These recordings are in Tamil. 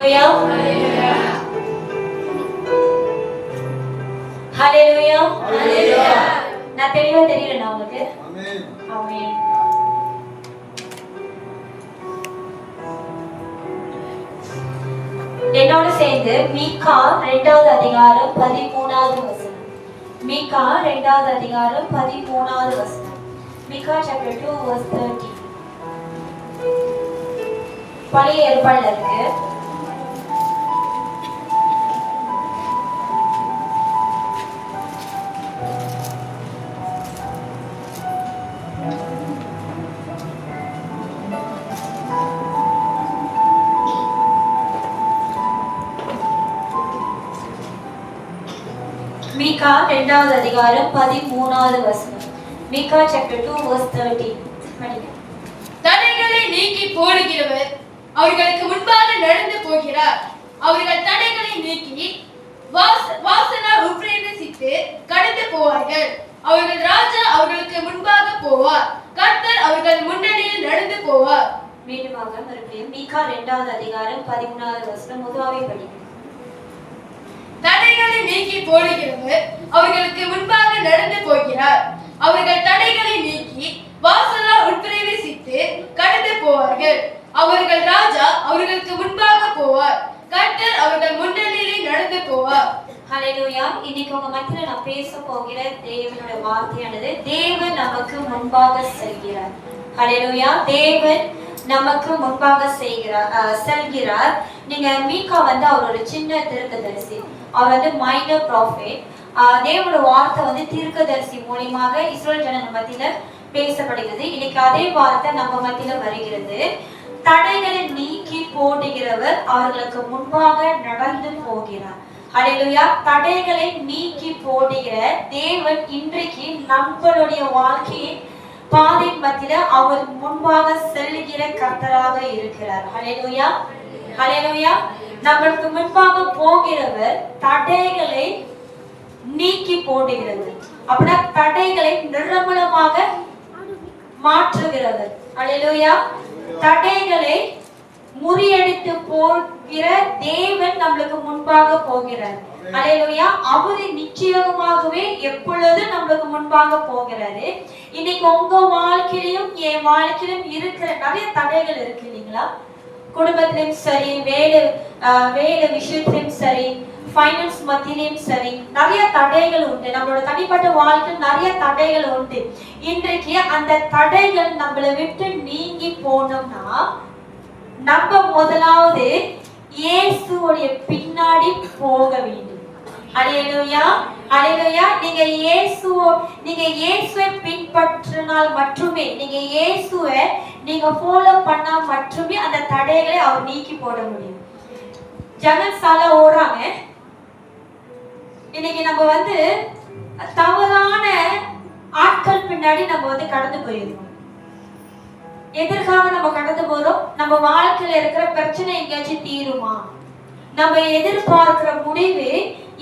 Hallelujah. Hallelujah. Hallelujah. நான் தெளிவா தெரியல உங்களுக்கு. ஆமென். ஆமென். என்னோட சேர்ந்து மீகா 2வது அதிகாரம் 13வது வசனம். மீகா 2வது அதிகாரம் 13வது வசனம். மீகா chapter 2 verse 30. பழைய ஏற்பாடுல இருக்கு. மீகா 2வது அதிகாரம் 13வது வசனம். மீகா chapter 2 verse 30. தடைகளை நீக்கி போடுகிறவர் அவர்களுக்கு முன்பாக நடந்து போகிறார். அவர்கள் தடைகளை நீக்கி வாசனா உப்ரேசித்து கடந்து போவார்கள். அவர்கள் ராஜா அவர்களுக்கு முன்பாக போவார். கர்த்தர் அவர்கள் முன்னணியில் நடந்து போவார். மீண்டுமாக மறுபடியும் மீகா 2வது அதிகாரம் 13வது வசனம் முதலாவே படிங்க. தடைகளை நீக்கி போடுகிறவர் அவர்களுக்கு முன்பாக நடந்து போகிறார். அவர்கள் தடைகளை நீக்கி வாசலா உட்பிரவேசித்து கடந்து போவார்கள். அவர்கள் ராஜா அவர்களுக்கு முன்பாக போவார். கர்த்தர் அவர்கள் முன்னணியில் நடந்து போவார். ஹல்லேலூயா. இன்னைக்கு உங்க மத்தியில நான் பேச போகிற தேவனுடைய வார்த்தையானது தேவன் நமக்கு முன்பாக செல்கிறார். ஹல்லேலூயா. தேவன் நமக்கு முன்பாக செல்கிறார். நீங்க மீகா அவர் ஒரு சின்ன தீர்க்கதரிசி. அவர் மைனர் ப்ராஃபெட். தேவனோட வார்த்தை தீர்க்கதரிசி மூலமாக இஸ்ரவேல் ஜனங்கள் மத்தியில பேசப்படுகிறது. இன்னைக்கு அதே வார்த்தை நம்ம மத்தியில வருகிறது. தடைகளை நீக்கி போடுகிறவர் அவர்களுக்கு முன்பாக நடந்து போகிறார். ஹல்லேலூயா. தடைகளை நீக்கி போடுகிற தேவன் இன்றைக்கு நம்மளுடைய வாழ்க்கையை பாதை மத்தியில அவர் முன்பாக செல்லுகிற கர்த்தராக இருக்கிறார். ஹல்லேலூயா. ஹல்லேலூயா. நம்மளுக்கு முன்பாக போகிறவர் தடைகளை நீக்கி போடுகிறவர். அப்படின்னா தடைகளை நிர்மூலமாக மாற்றுகிறவர். ஹல்லேலூயா. தடைகளை முறியடித்து போகிற தேவன் நம்மளுக்கு முன்பாக போகிறார். ஹல்லேலூயா. அவரு நிச்சயமாகவே எப்பொழுதும் நம்மளுக்கு முன்பாக போகிறாரு. இன்னைக்கு உங்க வாழ்க்கையிலும் என் வாழ்க்கையிலும் இருக்கிற நிறைய தடைகள் இருக்கு இல்லைங்களா? குடும்பத்திலும் சரி, வேலை விஷயத்திலும் சரி, ஃபைனான்ஸ் மத்தியிலும் சரி, நிறைய தடைகள் உண்டு. நம்மளோட தனிப்பட்ட வாழ்க்கையில் நிறைய தடைகள் உண்டு. இன்றைக்கு அந்த தடைகள் நம்மளை விட்டு நீங்கி போனோம்னா நம்ம முதலாவது இயேசுவுடைய பின்னாடி போக வேண்டும். ஹல்லேலூயா. ஹல்லேலூயா. நீங்க இயேசுவை பின்பற்றினால் மட்டுமே, நீங்க இயேசுவை ஃபாலோ பண்ணா மட்டுமே அந்த தடைகளை அவர் நீக்கி போட முடியும். ஜனசால ஓடுறாங்க. இன்னைக்கு நம்ம தவறான ஆட்கள் பின்னாடி நம்ம கடந்து போயிருக்கோம். எதற்காக நம்ம கடந்து போறோம்? நம்ம வாழ்க்கையில இருக்கிற பிரச்சனை எங்கேயாச்சும் தீருமா? நம்ம எதிர்பார்க்கிற முடிவு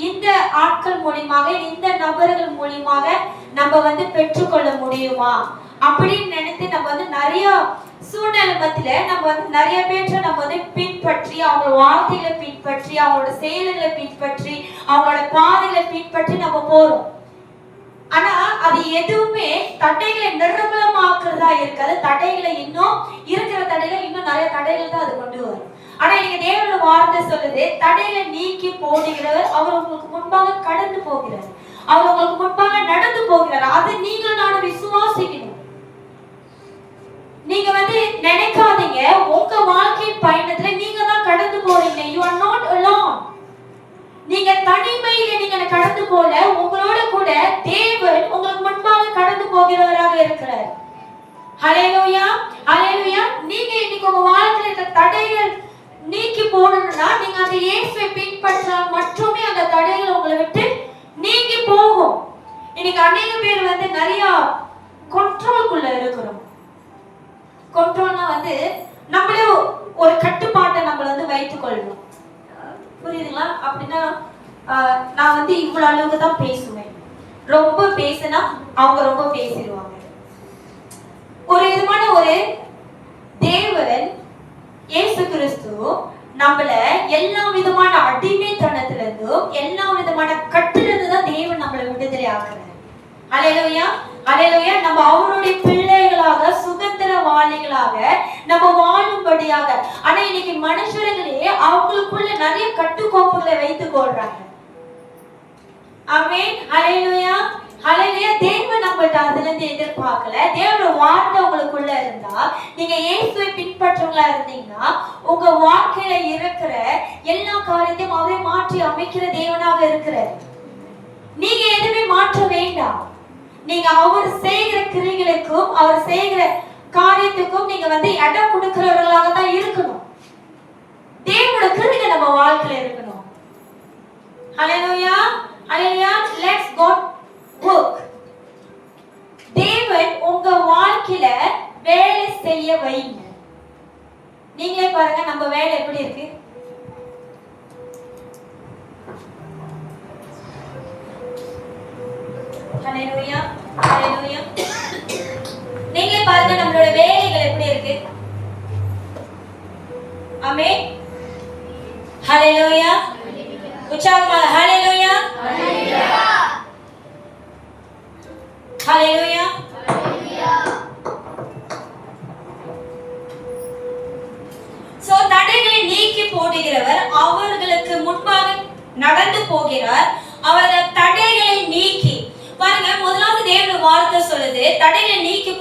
இந்த ஆட்கள் மூலியமாக, இந்த நபர்கள் மூலியமாக நம்ம பெற்றுக்கொள்ள முடியுமா அப்படின்னு நினைத்து நம்ம நிறைய சூழ்நிலை மத்தியில நம்ம நிறைய பேற்ற நம்ம பின்பற்றி, அவங்க வார்த்தைகளை பின்பற்றி, அவங்களோட செயல்களை பின்பற்றி, அவங்களோட பாதைகளை பின்பற்றி நம்ம போறோம். ஆனா அது எதுவுமே தடைகளை நிர்மூலமாக்குறதா இருக்காது. தடைகளை இன்னும் இருக்கிற தடைகள் இன்னும் நிறைய தடைகள் தான் அது கொண்டு வரும். ஆனா நீங்க தேவனோட வார்த்தை சொல்லுது, தடைகளை நீக்கி போடுகிறவர் அவர் உங்களுக்கு முன்பாக கடந்து போகிறார். அவர் உங்களுக்கு முன்பாக நடந்து போகிறார். அது நீங்க நானும் விசுவாசிக்கணும். நீங்க நினைக்காதீங்க உங்க வாழ்க்கை பயணத்துல நீங்க தான் கடந்து போறீங்க. You are not alone. நீங்க தனிமையில நீங்க கடந்து போல, உங்களோட கூட தேவன் உங்களுக்கு முன்பாக கடந்து போகிறவராக இருக்கிறார். ஹல்லேலூயா. ஹல்லேலூயா. நீங்க இன்னைக்கு உங்க வாழ்க்கையில இருக்கிற தடைகள் நீக்கி போடணும்னா நீங்க அந்த இயேசுவை பின்பற்றினால் மட்டுமே அந்த தடைகள் உங்களை விட்டு நீங்கி போகும். இன்னைக்கு அநேக பேர் நிறைய கண்ட்ரோல்குள்ள இருக்கிறோம். கண்ட்ரோல்னா நம்மளே ஒரு கட்டுப்பாட்டை நம்மள வைத்துக் கொள்ளணும். புரியுதுங்களா? அப்படின்னா நான் இவ்வளவு அளவுக்கு தான் பேசுவேன். ரொம்ப பேசினா அவங்க ரொம்ப பேசிடுவாங்க. ஒரு விதமான ஒரு தேவன் இயேசு கிறிஸ்து நம்மள எல்லா விதமான அடிமைத்தனத்துல இருந்தும் எல்லா விதமான கட்டிலிருந்து தான் தேவன் நம்மளை விடுதலை ஆக்குறாரு. அல்லேலூயா, அல்லேலூயா. நம்ம அவருடைய பிள்ளைகளாக சுதந்திரவாளிகளாக நம்ம வாழும்படியாக. ஆனா இன்னைக்கு மனுஷர்களே அவங்களுக்குள்ள நிறைய கட்டுக்கோப்புகளை வைத்துக் கொள்றாங்க. ஆமென், அல்லேலூயா, அல்லேலூயா. தேவன் நம்மள்ட்ட அதுல இருந்து எதிர்பார்க்கல. தேவனோட வார்த்தை உங்களுக்குள்ள இருந்தா, நீங்க இயேசுவை பின்பற்றவங்களா இருந்தீங்கன்னா, உங்க வாழ்க்கையில இருக்கிற எல்லா காரியத்தையும் அவரே மாற்றி அமைக்கிற தேவனாக இருக்கிறார். நீங்க எதுவுமே மாற்ற வேண்டாம். நீங்க அவர் செய்கிற கிரியைகளுக்கும் அவர் செய்கிற காரியத்துக்கும் நீங்க இடம் கொடுக்கிறவர்களாக தான் இருக்கணும். தேவனோட கிரியை நம்ம வாழ்க்கையில இருக்கணும். Hallelujah, hallelujah. Let's go work. தேவன் உங்க வாழ்க்கையில வேலை செய்ய வைங்க. நீங்களே பாருங்க நம்ம வேலை எப்படி இருக்கு. ஹல்லேலூயா, ஹல்லேலூயா. நீங்களே பாருங்க நம்மளோட வேலைகள் எப்படி இருக்கு. ஆமென், ஹல்லேலூயா. உற்சாகமாக ஹல்லேலூயா, ஹல்லேலூயா, ஹல்லேலூயா. சோ தடைகளை நீக்கி போடுகிறவர் அவர்களுக்கு முன்பாக நடந்து போகிறார். அவர்கள் தடைகளை நீக்கி பாருங்க. முதலாவது தேவன் வார்த்தை சொல்லுது, தடைகளை நீக்கி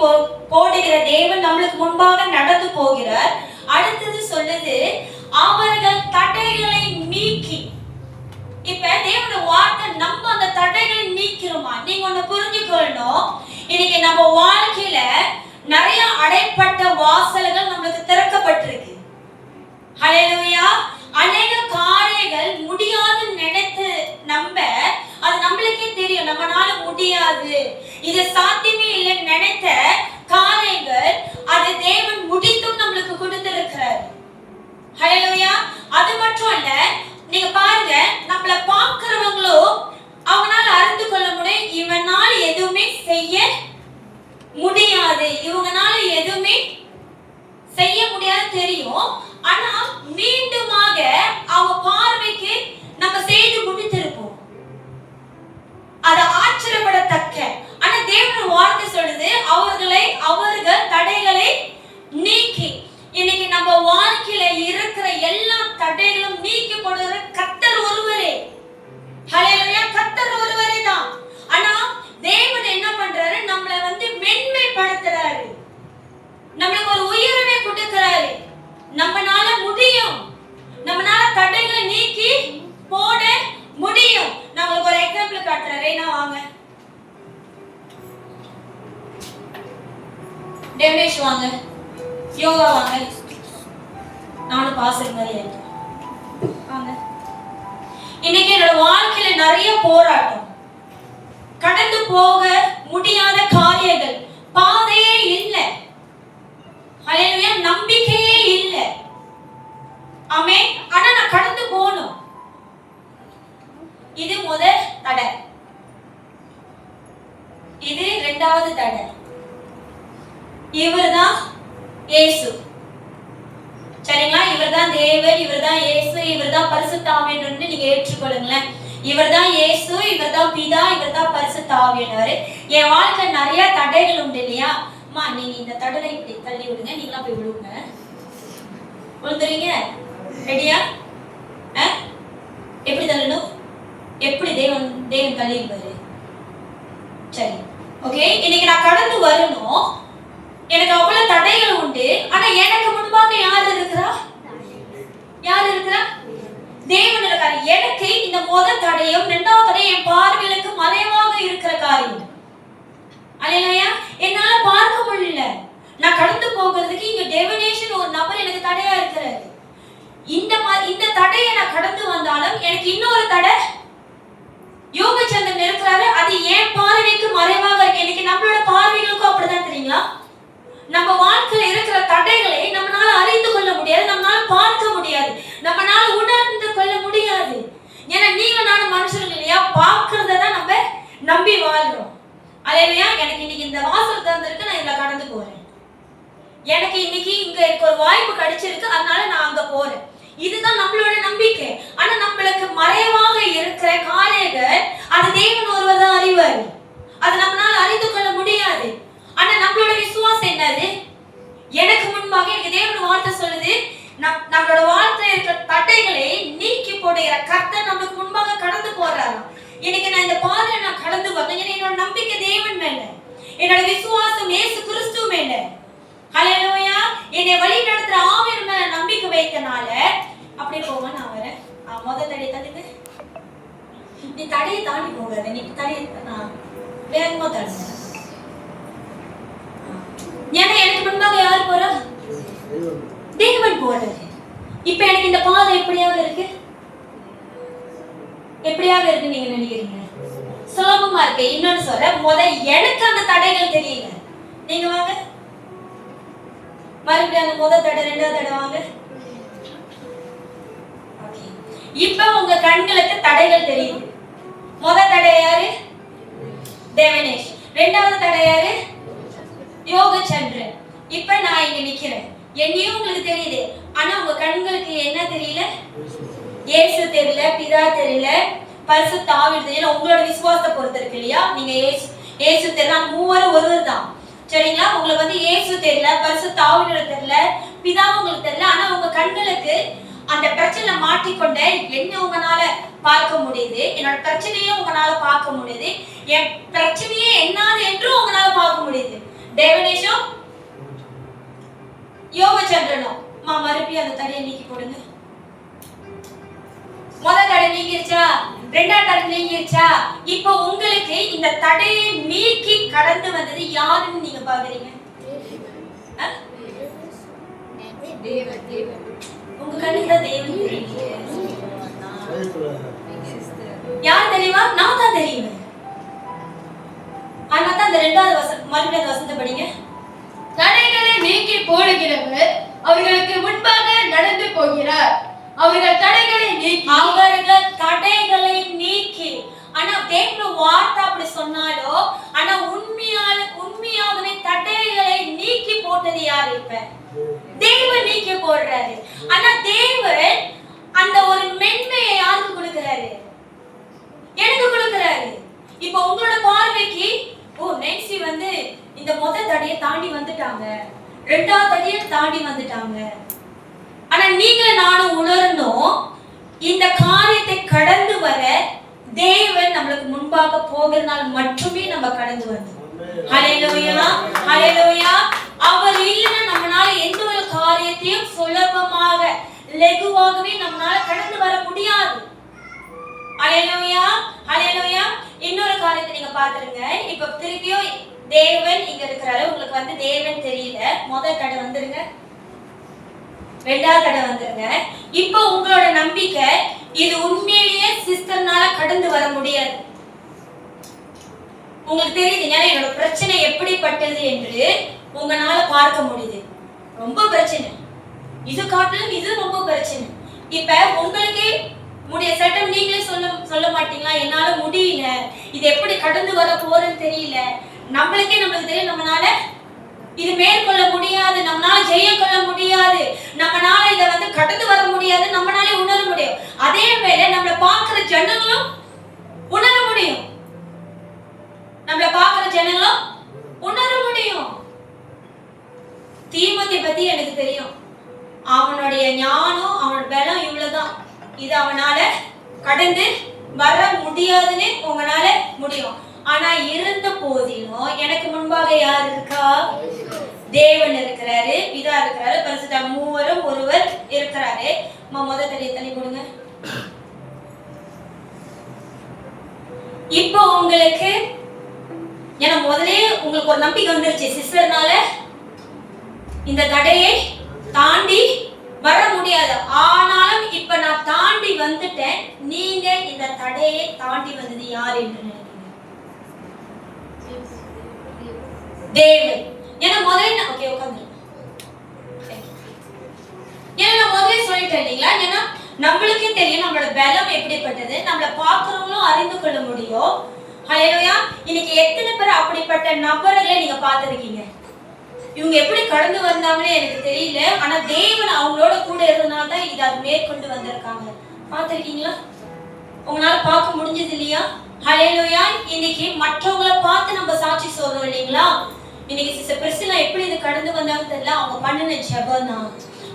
போடுகிற தேவன் நம்மளுக்கு முன்பாக நடந்து போகிறார். அடுத்தது சொல்லுது அவர்கள் தடைகளை நீக்கி. இப்ப தேவனோட வார்த்தை நம்ம அந்த தடைகளை நீக்கிறோமா? நீங்க ஒண்ணு புரிஞ்சுக்கணும். இன்னைக்கு நம்ம வாழ்க்கையில நிறைய அடைப்பட்ட வாசல்கள் நம்மளுக்கு திறக்கப்பட்டிருக்கு. ஹல்லேலூயா. அநேக காரியங்கள் முடியாது நினைத்து அது நம்மளுக்கே தெரியும் நம்மனால முடியாது, இது சாத்தியமே இல்லைன்னு நினைத்த காரியங்கள் அது தேவன் முடித்தும் நம்மளுக்கு கொடுத்திருக்கிறார். ஹல்லேலூயா. அது மட்டும் இல்ல, நீங்க பாருங்க நம்மள பார்க்கிறவங்களும் அவனால அறிந்து கொள்ள முடியும் இவனால எதுவுமே செய்ய முடியாது, இவங்கனால எதுவுமே செய்ய முடியாது தெரியும். ஆனா மீண்டுமாக அவங்க பார்வைக்கு நம்ம செய்து முடித்திருப்போம். அது ஆச்சரியப்படத்தக்க. ஆனா தேவன் வார்த்தை சொல்லுது அவர்கள் தடைகளை நீக்கி. இன்னைக்கு நம்ம வாழ்க்கையில இருக்கிற எல்லா தடைகளும் நீக்கப்படுகிற கர்த்தர் ஒருவரே. ஹல்லேலூயா, கர்த்தர் ஒருவரே தான். ஆனா தேவன் என்ன பண்றாரு, நம்மளை மென்மைப்படுத்துறாரு, நம்மளுக்கு ஒரு உயர்வை கொடுக்கிறாரு. நம்மனால முடியும், நம்மனால தடைகளை நீக்கி போட முடியும். நான் உங்களுக்கு ஒரு எக்ஸாம்பிள் காட்டுறேன். ரேனா வாங்க, டெவனேஷ் வாங்க, யோகா வாங்க, நானும் பாசல் மாதிரி ஆயிட்டேன் வாங்க. இன்னைக்கு என்னோட வாழ்க்கையில நிறைய போராட்டம், கடந்து போக முடியாத காரியங்கள், பாதையே இல்லை. ஹல்லேலூயா, நம்பிக்கையே இல்லை. ஆமென். ஆனா நான் கடந்து போகணும். இது முதல் தடை, இது இரண்டாவது தடை. இவர்தான் இயேசு, சரிங்களா? இவர்தான் தேவன், இவர்தான் இயேசு, இவர்தான் பரிசுத்த ஆவியானவர். நீங்க ஏற்றுக்கொள்ளுங்களேன். இவர்தான் இயேசு, இவர்தான் பிதா, இவர்தான் பரிசுத்த ஆவியானவர். என் வாழ்க்கை நிறைய தடைகள் உண்டு இல்லையா? அம்மா நீங்க இந்த தடையை இப்படி தள்ளி விடுங்க, நீங்களா போய் விடுங்க. விழுந்துறீங்க? ரெடியா? எப்படி தள்ளணும்? எப்படி தேவன் தள்ளிடுவாரு? சரி, ஓகே. இன்னைக்கு நான் கடந்து வரணும். எனக்கு அவ்வளவு தடைகள் உண்டு. ஆனா எனக்கு முன்பாக யார் இருக்கிறா? யார் இருக்கிறா? தேவன் இருக்காரு. எனக்கு இந்த முதல் தடையும் இரண்டாவது தடையும் என் பார்வைகளுக்கு மறைவாக இருக்கிற காரியம். அல்லேலூயா. என்னால பார்க்க முடியல. நான் கடந்து போகிறதுக்கு இங்க டெவனேஷன் ஒரு நபர் எனக்கு தடையா இருக்கிறாரு. இந்த தடையை நான் கடந்து வந்தாலும் எனக்கு இன்னொரு தடை யோகச்சந்திரன் இருக்கிறாரு. அது என் பார்வைக்கு மறைவாக இருக்கு. எனக்கு நம்மளோட பார்வைகளுக்கும் அப்படிதான். தெரியுங்களா? நம்ம வாழ்க்கையில இருக்கிற தடைகளை நம்மளால அறிந்து கொள்ள முடியாது, நம்மளால பார்க்க முடியாது, நம்மளால உணர்ந்து கொள்ள முடியாது. ஏன்னா நீங்க நானும் மனுஷர்கள் இல்லையா? பார்க்கறத தான் நம்ம நம்பி வாழ்றோம். அல்லேலூயா. எனக்கு இன்னைக்கு இந்த வாசல் திறந்திருக்கு, நான் இதுல கடந்து போறேன். எனக்கு இன்னைக்கு இங்க ஒரு வாய்ப்பு கிடைச்சிருக்கு, அதனால நான் அங்க போறேன். இதுதான் நம்மளோட நம்பிக்கை. ஆனா நம்மளுக்கு மறைவாக இருக்கிற காரியங்கள் அது தேவன் ஒருவர் தான் அறிவார். அது நம்மளால அறிந்து கொள்ள முடியாது. ஆனா நம்மளோட விசுவாசம் என்னது? எனக்கு முன்பாக எனக்கு தேவன் வார்த்தை சொல்லுது, நம்மளோட வாழ்க்கையில இருக்கிற தடைகளை நீக்கி போடுகிற கர்த்தர் நமக்கு முன்பாக கடந்து போறாராம். இன்னைக்கு நான் இந்த பாதையில நான் கடந்து வந்தேன். என்னோட நம்பிக்கை தேவன் மேல, என்னோட விசுவாசம் இயேசு கிறிஸ்து மேல. ஹல்லேலூயா. என்னை வழி நடத்துற ஆவியின் மேல நம்பிக்கை வைத்தனால அப்படியே போக நான் வரேன். முதல் தடையை தடுங்க. நீ தடையை தாண்டி போகாத. நீ தடையை வேகமா தடுங்க. ஏன்னா எனக்கு முன்பாக யார் போறா? தேவன் போறாரு. இப்ப எனக்கு இந்த பாதை எப்படியாக இருக்கு? எப்படியாக இருக்கு நீங்க நினைக்கிறீங்க? சுலபமா இருக்கு. இன்னொன்னு சொல்ற, எனக்கு அந்த தடைகள் தெரியல. நீங்க வாங்க மறுபடியும் அந்த முதல் தடை ரெண்டாவது தடை வாங்க. இப்ப உங்க கண்களுக்கு தடைகள் தெரியுது. முதல் தடை யாரு? தேவனேஷ். ரெண்டாவது தடை யாரு? யோகச்சந்திரன். இப்ப நான் இங்க நிக்கிறேன். என்னையும் உங்களுக்கு தெரியுது. ஆனா உங்க கண்களுக்கு என்ன தெரியல? இயேசு தெரியல, பிதா தெரியல, பரிசுத்த ஆவி தெரியல. உங்களோட விசுவாசத்தை பொறுத்து இருக்கு இல்லையா? நீங்க இயேசு தெரியல, மூவரும் ஒருவர் தான். சரிங்களா? உங்களுக்கு இயேசு தெரியல, பரிசுத்த ஆவி தெரியல, பிதா உங்களுக்கு தெரியல. ஆனா உங்க கண்களுக்கு அந்த பிரச்சனை மாட்டிக்கொண்ட என்ன உங்களால பார்க்க முடியுது. என்னோட பிரச்சனையும் உங்களால பார்க்க முடியுது. என் பிரச்சனையே என்னது என்று உங்களால பார்க்க முடியுது. தேவனேஷும் யோகச்சந்திரனும் மறுபடியும் அந்த தடையை நீக்கி போடுங்க. முதல் தடை நீங்கிருச்சா? ரெண்டாவது தடை நீங்கிருச்சா? இப்போ உங்களுக்கு இந்த தடையை நீக்கி கடந்து வந்தது யாருன்னு நீங்க பாக்குறீங்க? உங்க கண்ணுக்கு தான் தேவன் தெரியுது. யார் தெரியுமா? நான் தான் தெரியுமே. ஆனா தான் அந்த ரெண்டாவது மறுபடியும் அந்த வசனத்தை படிங்க. தடைகளை நீக்கி போடுகிறவர் அவர்களுக்கு முன்பாக நடந்து போகிறார். அவர்கள் தடைகளை நீக்கி. ஆனா தேவன் வார்த்தை அப்படி சொன்னாலோ, ஆனா உண்மையாகவே தடைகளை நீக்கி போட்டது யாரு? இப்ப தேவன் நீக்கி போடுறாரு. ஆனா தேவன் அந்த ஒரு மென்மையை யாருக்கு கொடுக்கிறாரு? எனக்கு கொடுக்கிறாரு. இப்ப உங்களோட பார்வைக்கு நென்சி இந்த முதல் தடையை தாண்டி வந்துட்டாங்க, ரெண்டாவது தடையை தாண்டி வந்துட்டாங்க. ஆனா நீங்க நானும் உணரணும், இந்த காரியத்தை கடந்து வர தேவன் நம்மளுக்கு முன்பாக போகிறதுனால மட்டுமே நம்ம கடந்து வந்தோம். ஹல்லேலூயா, ஹல்லேலூயா. அவர் இல்லைன்னா நம்மளால எந்த ஒரு காரியத்தையும் சுலபமாக லகுவாகவே நம்மளால கடந்து வர முடியாது. ஹல்லேலூயா, ஹல்லேலூயா. இன்னொரு காரியத்தை நீங்க பாத்துருங்க. இப்ப திருப்பியும் தேவன் இங்க இருக்கிறாரு. உங்களுக்கு தேவன் தெரியல. முதல் தடை வந்துருங்க, ரெண்டாவது தடை வந்துருங்க. இப்போ உங்களோட நம்பிக்கை இது உண்மையிலேயே சிஸ்டர்னால கடந்து வர முடியாது. உங்களுக்கு தெரியுது, ஏன்னா என்னோட பிரச்சனை எப்படிப்பட்டது என்று உங்களால பார்க்க முடியுது. ரொம்ப பிரச்சனை, இது காட்டிலும் இது ரொம்ப பிரச்சனை. இப்ப உங்களுக்கே முடிய சட்டம் நீங்களே சொல்ல மாட்டீங்களா? என்னால முடியல, இது எப்படி கடந்து வர போறேன்னு தெரியல. நம்மளுக்கு தெரியும், நம்மளால இது மேற்கொள்ள முடியாது, நம்மளால ஜெயம் கொள்ள முடியாது, நம்மளால இதை கடந்து வர முடியாது, நம்மளாலே உணர முடியும். அதே வேளை நம்மளை பார்க்கிற ஜனங்களும் உணர முடியும். நம்மளை பார்க்கிற ஜனங்களும் உணர முடியும். தீமோத்தேயை பத்தி எனக்கு தெரியும். அவனுடைய ஞானம், அவனோட பலம் இவ்வளவுதான். இது அவனால கடந்து வர முடியாதுன்னு உங்களால முடியும். ஆனா இருந்த போதிலும் எனக்கு முன்பாக யார் இருக்கா? தேவன் இருக்கிறாரு, பிதா இருக்கிறாரு, பரிசுத்த மூவரும் ஒருவர் இருக்கிறாரு. முதல் தடையை தள்ளி கொடுங்க. இப்போ உங்களுக்கு ஏன்னா முதலே உங்களுக்கு ஒரு நம்பிக்கை வந்துருச்சு, சிஸ்டர்னால இந்த தடையை தாண்டி வர முடியாது. ஆனாலும் இப்ப நான் தாண்டி வந்துட்டேன். நீங்க இந்த தடையை தாண்டி வந்தது யார் என்று நினைக்கிறீங்க? தேவன். ஏன்னா முதல்ல ஓகே உட்கார்ந்து. ஏன்னா நான் முதல்ல சொல்லிட்டேன் இல்லைங்களா? ஏன்னா நம்மளுக்கே தெரியும் நம்மளோட பலம் எப்படிப்பட்டது, நம்மளை பார்க்கிறவங்களும் அறிந்து கொள்ள முடியும். ஹல்லேலூயா. இன்னைக்கு எத்தனை பேர் அப்படிப்பட்ட நபர்களை நீங்க பார்த்திருக்கீங்க? இவங்க எப்படி கடந்து வந்தாங்கன்னு எனக்கு தெரியல. ஆனா தேவன் அவங்களோட கூட இருந்தனால தான் இதை அது மேற்கொண்டு வந்திருக்காங்க. பார்த்திருக்கீங்களா? உங்களால பார்க்க முடிஞ்சது இல்லையா? ஹல்லேலூயா. இன்னைக்கு மற்றவங்களை பார்த்து நம்ம சாட்சி சொல்றோம் இல்லைங்களா? இன்னைக்கு சிஸ்டர் பிரிசிலா எப்படி இது கடந்து வந்தாங்க தெரியல. அவங்க பண்ணின ஜெபம் தான்,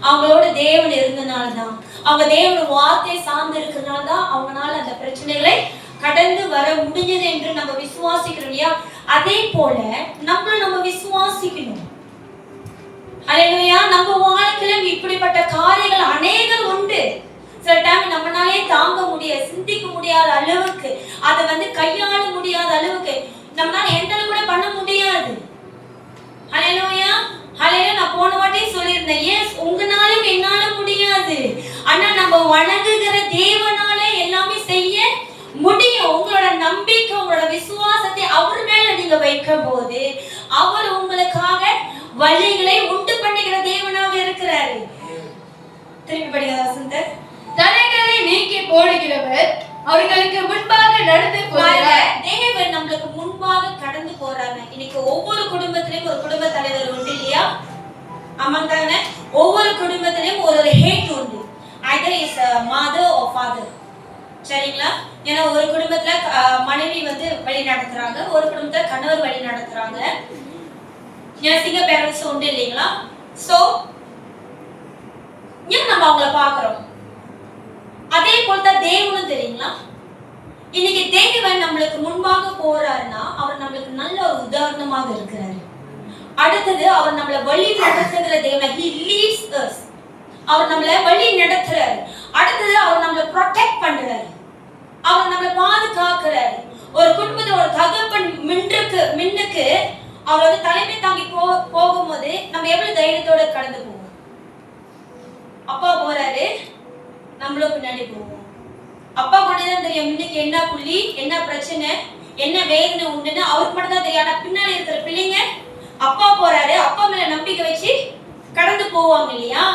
அவங்களோட தேவன் இருந்தனால தான், அவங்க தேவனோட வார்த்தையை சார்ந்து இருக்கிறதுனால தான் அவங்களால அந்த பிரச்சனைகளை கடந்து வர முடிஞ்சது என்று நம்ம விசுவாசிக்கிறோம் இல்லையா? அதே போல நம்ம விசுவாசிக்கணும். ஹல்லேலூயா. நம்ம வாழ்க்கையில இப்படிப்பட்ட காரியங்கள் அநேகம் உண்டு. சில டைம் நம்மளாலே தாங்க முடியாது, சிந்திக்க முடியாத அளவுக்கு, அதை கையாள முடியாத அளவுக்கு நம்மளால ஹேண்டில் கூட பண்ண முடியாது. ஹல்லேலூயா. ஹல்லேலூயா. நான் போன வாட்டியே சொல்லியிருந்தேன், எஸ் உங்களாலும் என்னால முடியாது, ஆனா நம்ம வணங்குகிற தேவனால எல்லாமே செய்ய முடியும். உங்களோட நம்பிக்கை, உங்களோட விசுவாசத்தை அவர் மேல நீங்க வைக்கும் போது அவர் உங்களுக்காக வழிகளை உண்டு பண்ணுகிற தேவனாக இருக்கிறாரு. திருப்பி படிங்க வசந்தர். தடைகளை நீக்கி போடுகிறவர் அவர்களுக்கு முன்பாக நடந்து போகிறார். தேவன் நம்மளுக்கு முன்பாக கடந்து போறாங்க. இன்னைக்கு ஒவ்வொரு குடும்பத்திலயும் ஒரு குடும்ப தலைவர் உண்டு இல்லையா? ஆமாங்க. ஒவ்வொரு குடும்பத்திலயும் ஒரு ஹேட் உண்டு. either is a mother or father. சரிங்களா? ஏன்னா ஒரு குடும்பத்துல மனைவி வழி நடத்துறாங்க, ஒரு குடும்பத்துல கணவர் வழி நடத்துறாங்க. சிங்க பேரண்ட்ஸ் உண்டு இல்லைங்களா? சோ ஏன் நம்ம அவங்கள பாக்குறோம்? அதே போலதான் தேவனும் தெரியுங்களா? இன்னைக்கு தேவன் நம்மளுக்கு முன்பாக போறாருன்னா அவர் நம்மளுக்கு நல்ல ஒரு உதாரணமாக இருக்கிறாரு. அடுத்தது அவர் நம்மளை வழி நடத்துகிற தேவன். he leads us. அவர் நம்மளை வழி நடத்துறாரு. அடுத்தது அவர் நம்மளை ப்ரொடெக்ட் பண்றாரு, அவர் நம்மளை பாதுகாக்கிறாரு. ஒரு குடும்பத்துல ஒரு தகப்பன் மின்னுக்கு அவர் தலைமை தாங்கி போகும்போது நம்ம எவ்வளவு தைரியத்தோட கடந்து போவோம். அப்பா போறாரு, நம்மளும் பின்னாடி போவோம். அப்பா கொண்டுதான் தெரியும் இன்னைக்கு என்ன புள்ளி, என்ன பிரச்சனை, என்ன வேதனை உண்டுன்னு அவருக்கு மட்டும் தான் தெரியும். ஆனா பின்னாடி இருக்கிற பிள்ளைங்க அப்பா போறாரு, அப்பா மேல நம்பிக்கை வச்சு கடந்து போவாங்க இல்லையா?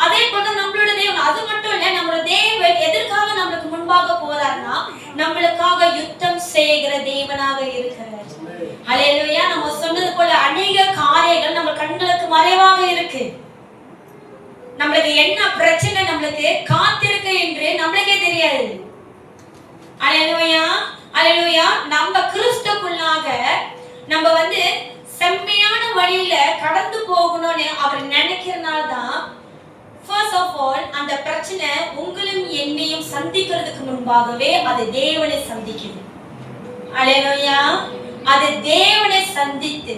அதே போல நம்மளோட தேவன். அது மட்டும் இல்ல, நம்மளோட தேவன் எதற்காக நம்மளுக்கு முன்பாக போறாருன்னா நம்மளுக்காக யுத்தம் செய்கிற தேவனாக இருக்கிறார். ஹல்லேலூயா. நம்ம சொன்னது போல அநேக காரியங்கள் நம்ம கண்களுக்கு மறைவாக இருக்கு. நம்மளுக்கு என்ன பிரச்சனை நம்மளுக்கு காத்திருக்கு என்று நம்மளுக்கே தெரியாது. ஹல்லேலூயா. ஹல்லேலூயா. நம்ம கிறிஸ்துக்குள்ளாக நம்ம செம்மையான வழியில கடந்து போகணும்னு அவர் நினைக்கிறனால தான் ஃபர்ஸ்ட் ஆஃப் ஆல் அந்த பிரச்சனை உங்களையும் என்னையும் சந்திக்கிறதுக்கு முன்பாகவே அது தேவனை சந்திக்குது. ஹல்லேலூயா. அது தேவனை சந்தித்து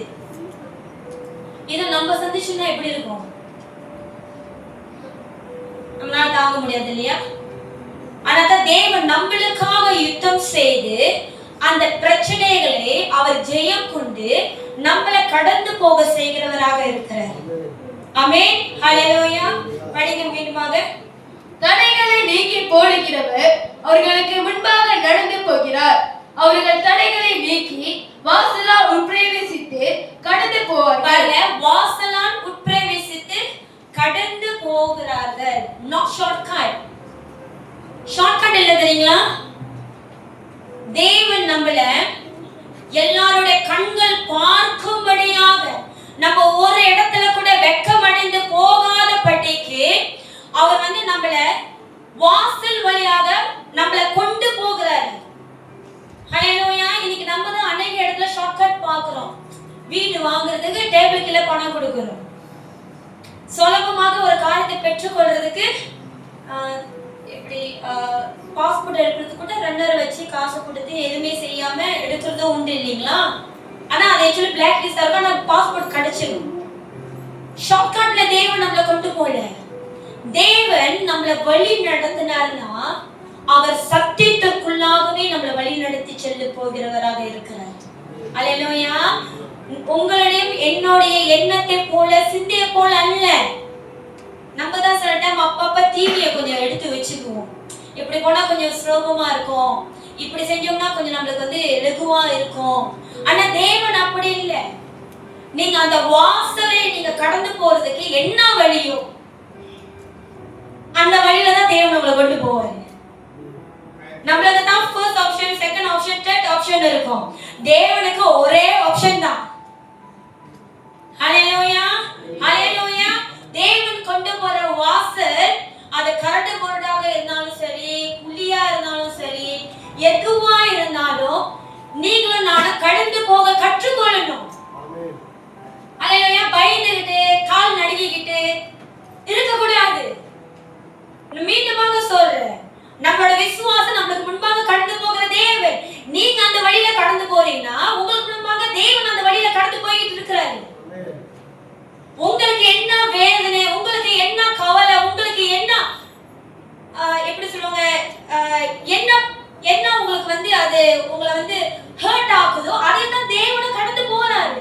இது நம்ம சந்திச்சுன்னா எப்படி இருக்கும்? நம்மளால தாங்க முடியாது இல்லையா? ஆனா தேவன் நம்மளுக்காக யுத்தம் செய்து அந்த பிரச்சனைகளை அவர் ஜெயம் கொண்டு நம்மளை கடந்து போக செய்கிறவராக இருக்கிறார். ஆமென். ஹல்லேலூயா. படிங்க மீண்டுமாக. தடைகளை நீக்கி போடுகிறவர் அவர்களுக்கு முன்பாக நடந்து போகிறார். அவர்கள் தடைகளை நீக்கி வாசலால் உட்பிரவேசித்து கடந்து போவார்கள். வாசலால் உட்பிரவேசித்து கடந்து போகிறார்கள். Not shortcut. ஷார்ட்கட் இல்ல தெரியுங்களா? தேவன் நம்மள எல்லாருடைய கண்கள் பார்க்கும்படியாக நம்ம ஒரு இடத்துல கூட வெட்கமடைந்து போகாத படிக்கு அவர் நம்மள வாசல் வழியாக நம்மள கொண்டு போகிறாரு. ஹல்லேலூயா. இன்னைக்கு நம்ம தான் அநேக இடத்துல ஷார்ட்கட் பார்க்கிறோம். வீடு வாங்குறதுக்கு டேபிள் கீழே பணம் கொடுக்கிறோம். சுலபமாக ஒரு காரியத்தை பெற்றுக்கொள்றதுக்கு எப்படி பாஸ்போர்ட் எடுக்கிறதுக்கு கூட ரன்னரை வச்சு காசு கொடுத்து எதுவுமே செய்யாம எடுக்கிறதும் உண்டு இல்லைங்களா? ஆனா அது ஆக்சுவலி பிளாக் லிஸ்டா இருக்கும். ஆனா பாஸ்போர்ட் கிடைச்சிடும். ஷார்ட்கட்ல தேவன் நம்மளை கொண்டு போல. தேவன் நம்மளை வழி நடத்தினார்னா அவர் சத்தியத்திற்குள்ளாகவே நம்மளை வழி நடத்தி செல்ல போகிறவராக இருக்கிறார். அல்லேலூயா. உங்களுடைய என்னுடைய எண்ணத்தை போல சிந்தைய போல அல்ல. நம்ம தான் சில டைம் அப்பப்ப டிவியை கொஞ்சம் எடுத்து வச்சுக்குவோம். இப்படி போனா கொஞ்சம் சுலபமா இருக்கும், இப்படி செஞ்சோம்னா கொஞ்சம் நம்மளுக்கு லகுவா இருக்கும். ஆனா தேவன் அப்படி இல்லை. நீங்க அந்த வாசலை நீங்க கடந்து போறதுக்கு என்ன வழியோ அந்த வழியில தான் தேவன் உங்களை கொண்டு போவாரு. நம்மளுக்கு தான் first option, second option, third option இருக்கும். தேவனுக்கு ஒரே ஆப்ஷன் தான். ஹல்லேலூயா, ஹல்லேலூயா. தேவன் கொண்டு போற வாசல் அது கரடு முரடாக இருந்தாலும் சரி, குழியா இருந்தாலும் சரி, எதுவா இருந்தாலும் நீங்களும் நானும் கடந்து போக கற்றுக்கொள்ளணும். ஹல்லேலூயா. பயந்துகிட்டு கால் நடுங்கிக்கிட்டு இருக்கக்கூடாது. மீண்டுமாக சொல்றேன், நம்மளோட விசுவாசம் நம்மளுக்கு முன்பாக கடந்து போகிற தேவன். நீங்க அந்த வழியில கடந்து போறீங்கன்னா உங்களுக்கு முன்பாக தேவன் அந்த வழியில கடந்து போயிட்டு இருக்கிறாரு. உங்களுக்கு என்ன வேதனை, உங்களுக்கு என்ன கவலை, உங்களுக்கு என்ன எப்படி சொல்லுவாங்க, என்ன என்ன உங்களுக்கு வந்து அது உங்களை வந்து ஹர்ட் ஆகுதோ அதைத்தான் தேவனும் கடந்து போறாரு.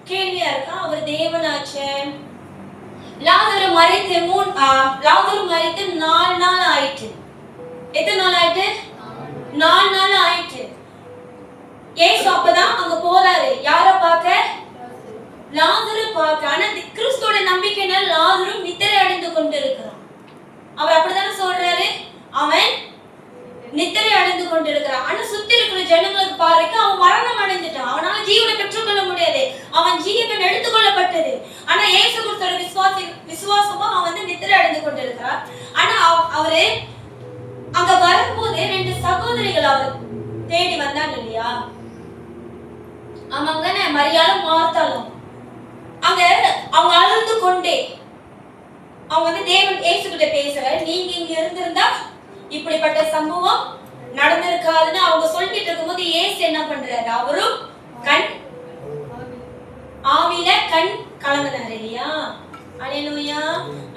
கேள்வியா இருக்கா? அவர் தேவனாச்சே. லாசரு மரித்து 4 நாள் ஆயிட்டு. எத்தனை நாள் ஆயிட்டு? 4 நாள் ஆயிட்டு. ஏசு அப்பதான் அங்க போறாரு. யார பார்க்க? லாசரு பார்க்க. ஆனா கிறிஸ்துவோட நம்பிக்கையினால லாசரு நித்திரை அடைந்து கொண்டிருக்கிறான். அவர் அப்படித்தானே சொல்றாரு, அவன் நித்திரை அடைந்து கொண்டிருக்கிறான். ஆனா சுத்தி இருக்கிற ஜனங்களுக்கு பாருங்க, அவன் மரணம் அடைஞ்சிட்டான். அவனால ஜீவனை பெற்றுக்கொள்ள முடியாது. அவன் ஜீவன் எடுத்துக்கொள்ளப்பட்டது. ஆனா இயேசு கிறிஸ்துவோட விசுவாசமா அவன் வந்து நித்திரை அடைந்து கொண்டிருக்கிறான். ஆனா அவரு அங்க வரும்போது 2 சகோதரிகள் அவர் தேடி வந்தாங்க இல்லையா? ஆமாங்கன்னு மரியாளும் மார்த்தாளும் அங்க அவங்க அழுது கொண்டே அவங்க வந்து தேவன் இயேசு கிட்ட பேசுறாரு. நீங்க இங்க இருந்திருந்தா இப்படிப்பட்ட சம்பவம் நடந்திருக்காதுன்னு அவங்க சொல்லிட்டு இருக்கும்போது இயேசு என்ன பண்றாரு? அவரும் ஆவியில கண் கலங்கினார் இல்லையா? அல்லேலூயா,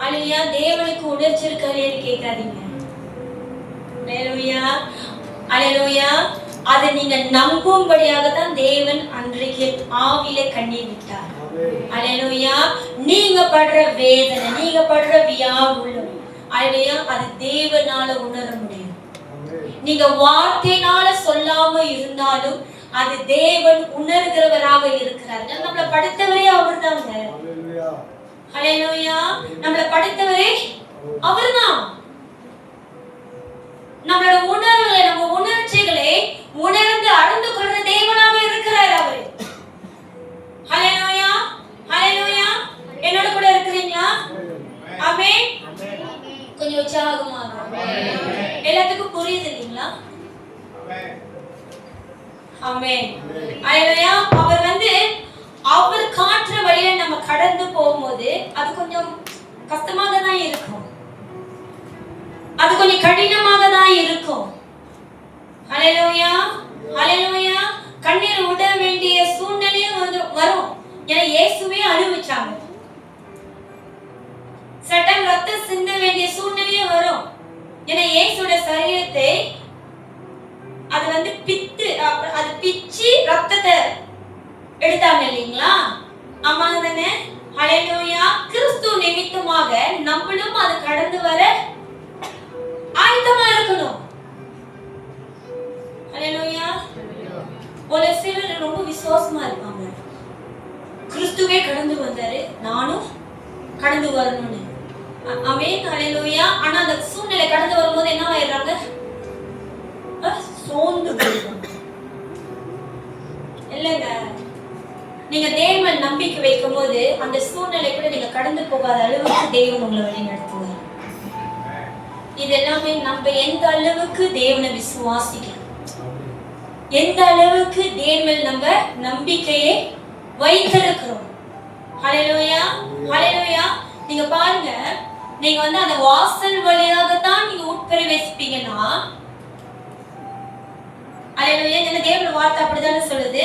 அல்லேலூயா. தேவனுக்கு உணர்ச்சி இருக்கான்னு கேட்காதீங்க. அல்லேலூயா, அல்லேலூயா. அதை நீங்க நம்பும்படியாக தான் தேவன் அன்றைக்கு ஆவியில கண்ணீர் விட்டார். அல்லேலூயா. நீங்க படுற வேதனை, நீங்க படுற வியாகுலம், அல்லேலூயா, அது தேவனால உணர முடியும். நீங்க வார்த்தையினால சொல்லாம இருந்தாலும் அது தேவன் உணர்கிறவராக இருக்கிறார். நம்மள படைத்தவரே அவர்தாங்க. ஹல்லேலூயா. நம்மள படைத்தவரே அவர்தான். நம்மளோட உணர்வுகளை, நம்ம உணர்ச்சிகளை உணர்ந்து அறிந்து கொள்ற தேவனாக இருக்கிறார் அவரு. ஹல்லேலூயா, ஹல்லேலூயா. என்னோட கூட இருக்கிறீங்களா? ஆமென். கொஞ்சம் உற்சாகமா எல்லாத்துக்கும் புரியுது இல்லைங்களா? ஆமென். ஹல்லேலூயா. அவர் வந்து அவர் காட்டுற வழியில நம்ம கடந்து போகும்போது அது கொஞ்சம் கஷ்டமாக தான் இருக்கும். அது கொஞ்சம் கடினமாக தான் இருக்கும். ஹல்லேலூயா, ஹல்லேலூயா. கண்ணீர் விட வேண்டிய சூழ்நிலையும் வரும். ஏன்னா இயேசுவே அனுபவிச்சாங்க. சட்டம் ரத்தம் சிந்த வேண்டிய சூழ்நிலையும் வரும். ஏன்னா இயேசுவோட சரீரத்தை அது வந்து அது பிச்சு ரத்தத்தை எடுத்தாங்க இல்லைங்களா? ஆமாங்க தானே? ஹல்லேலூயா. கிறிஸ்து நிமித்தமாக நம்மளும் அது கடந்து வர ஆயத்தமா இருக்கணும். ஹல்லேலூயா. ஒரு சிலர் ரொம்ப விசுவாசமா இருப்பாங்க. கிறிஸ்துவே கடந்து வந்தாரு, நானும் கடந்து வரணும்னு. ஆமென். ஹல்லேலூயா. ஆனா அந்த சூழ்நிலை கடந்து வரும்போது என்ன ஆயிடுறாங்க? சோர்ந்து போயிடுறாங்க. இல்லைங்க, நீங்க தேவன் நம்பிக்கை வைக்கும் போது அந்த சூழ்நிலை கூட நீங்க கடந்து போகாத அளவுக்கு தேவன் உங்களை வழி நடத்துவார். இது எல்லாமே நம்ம எந்த அளவுக்கு தேவனை விசுவாசிக்கிறோம், எந்த அளவுக்கு தேவன் நம்ம நம்பிக்கையை வைத்திருக்கிறோம். ஹல்லேலூயா, ஹல்லேலூயா. நீங்க பாருங்க, நீங்க வந்து அந்த வாசல் வழியாக தான் நீங்க உட்பிரவேசிப்பீங்கன்னா, ஹல்லேலூயா, இந்த தேவன் வார்த்தை அப்படிதானே சொல்லுது,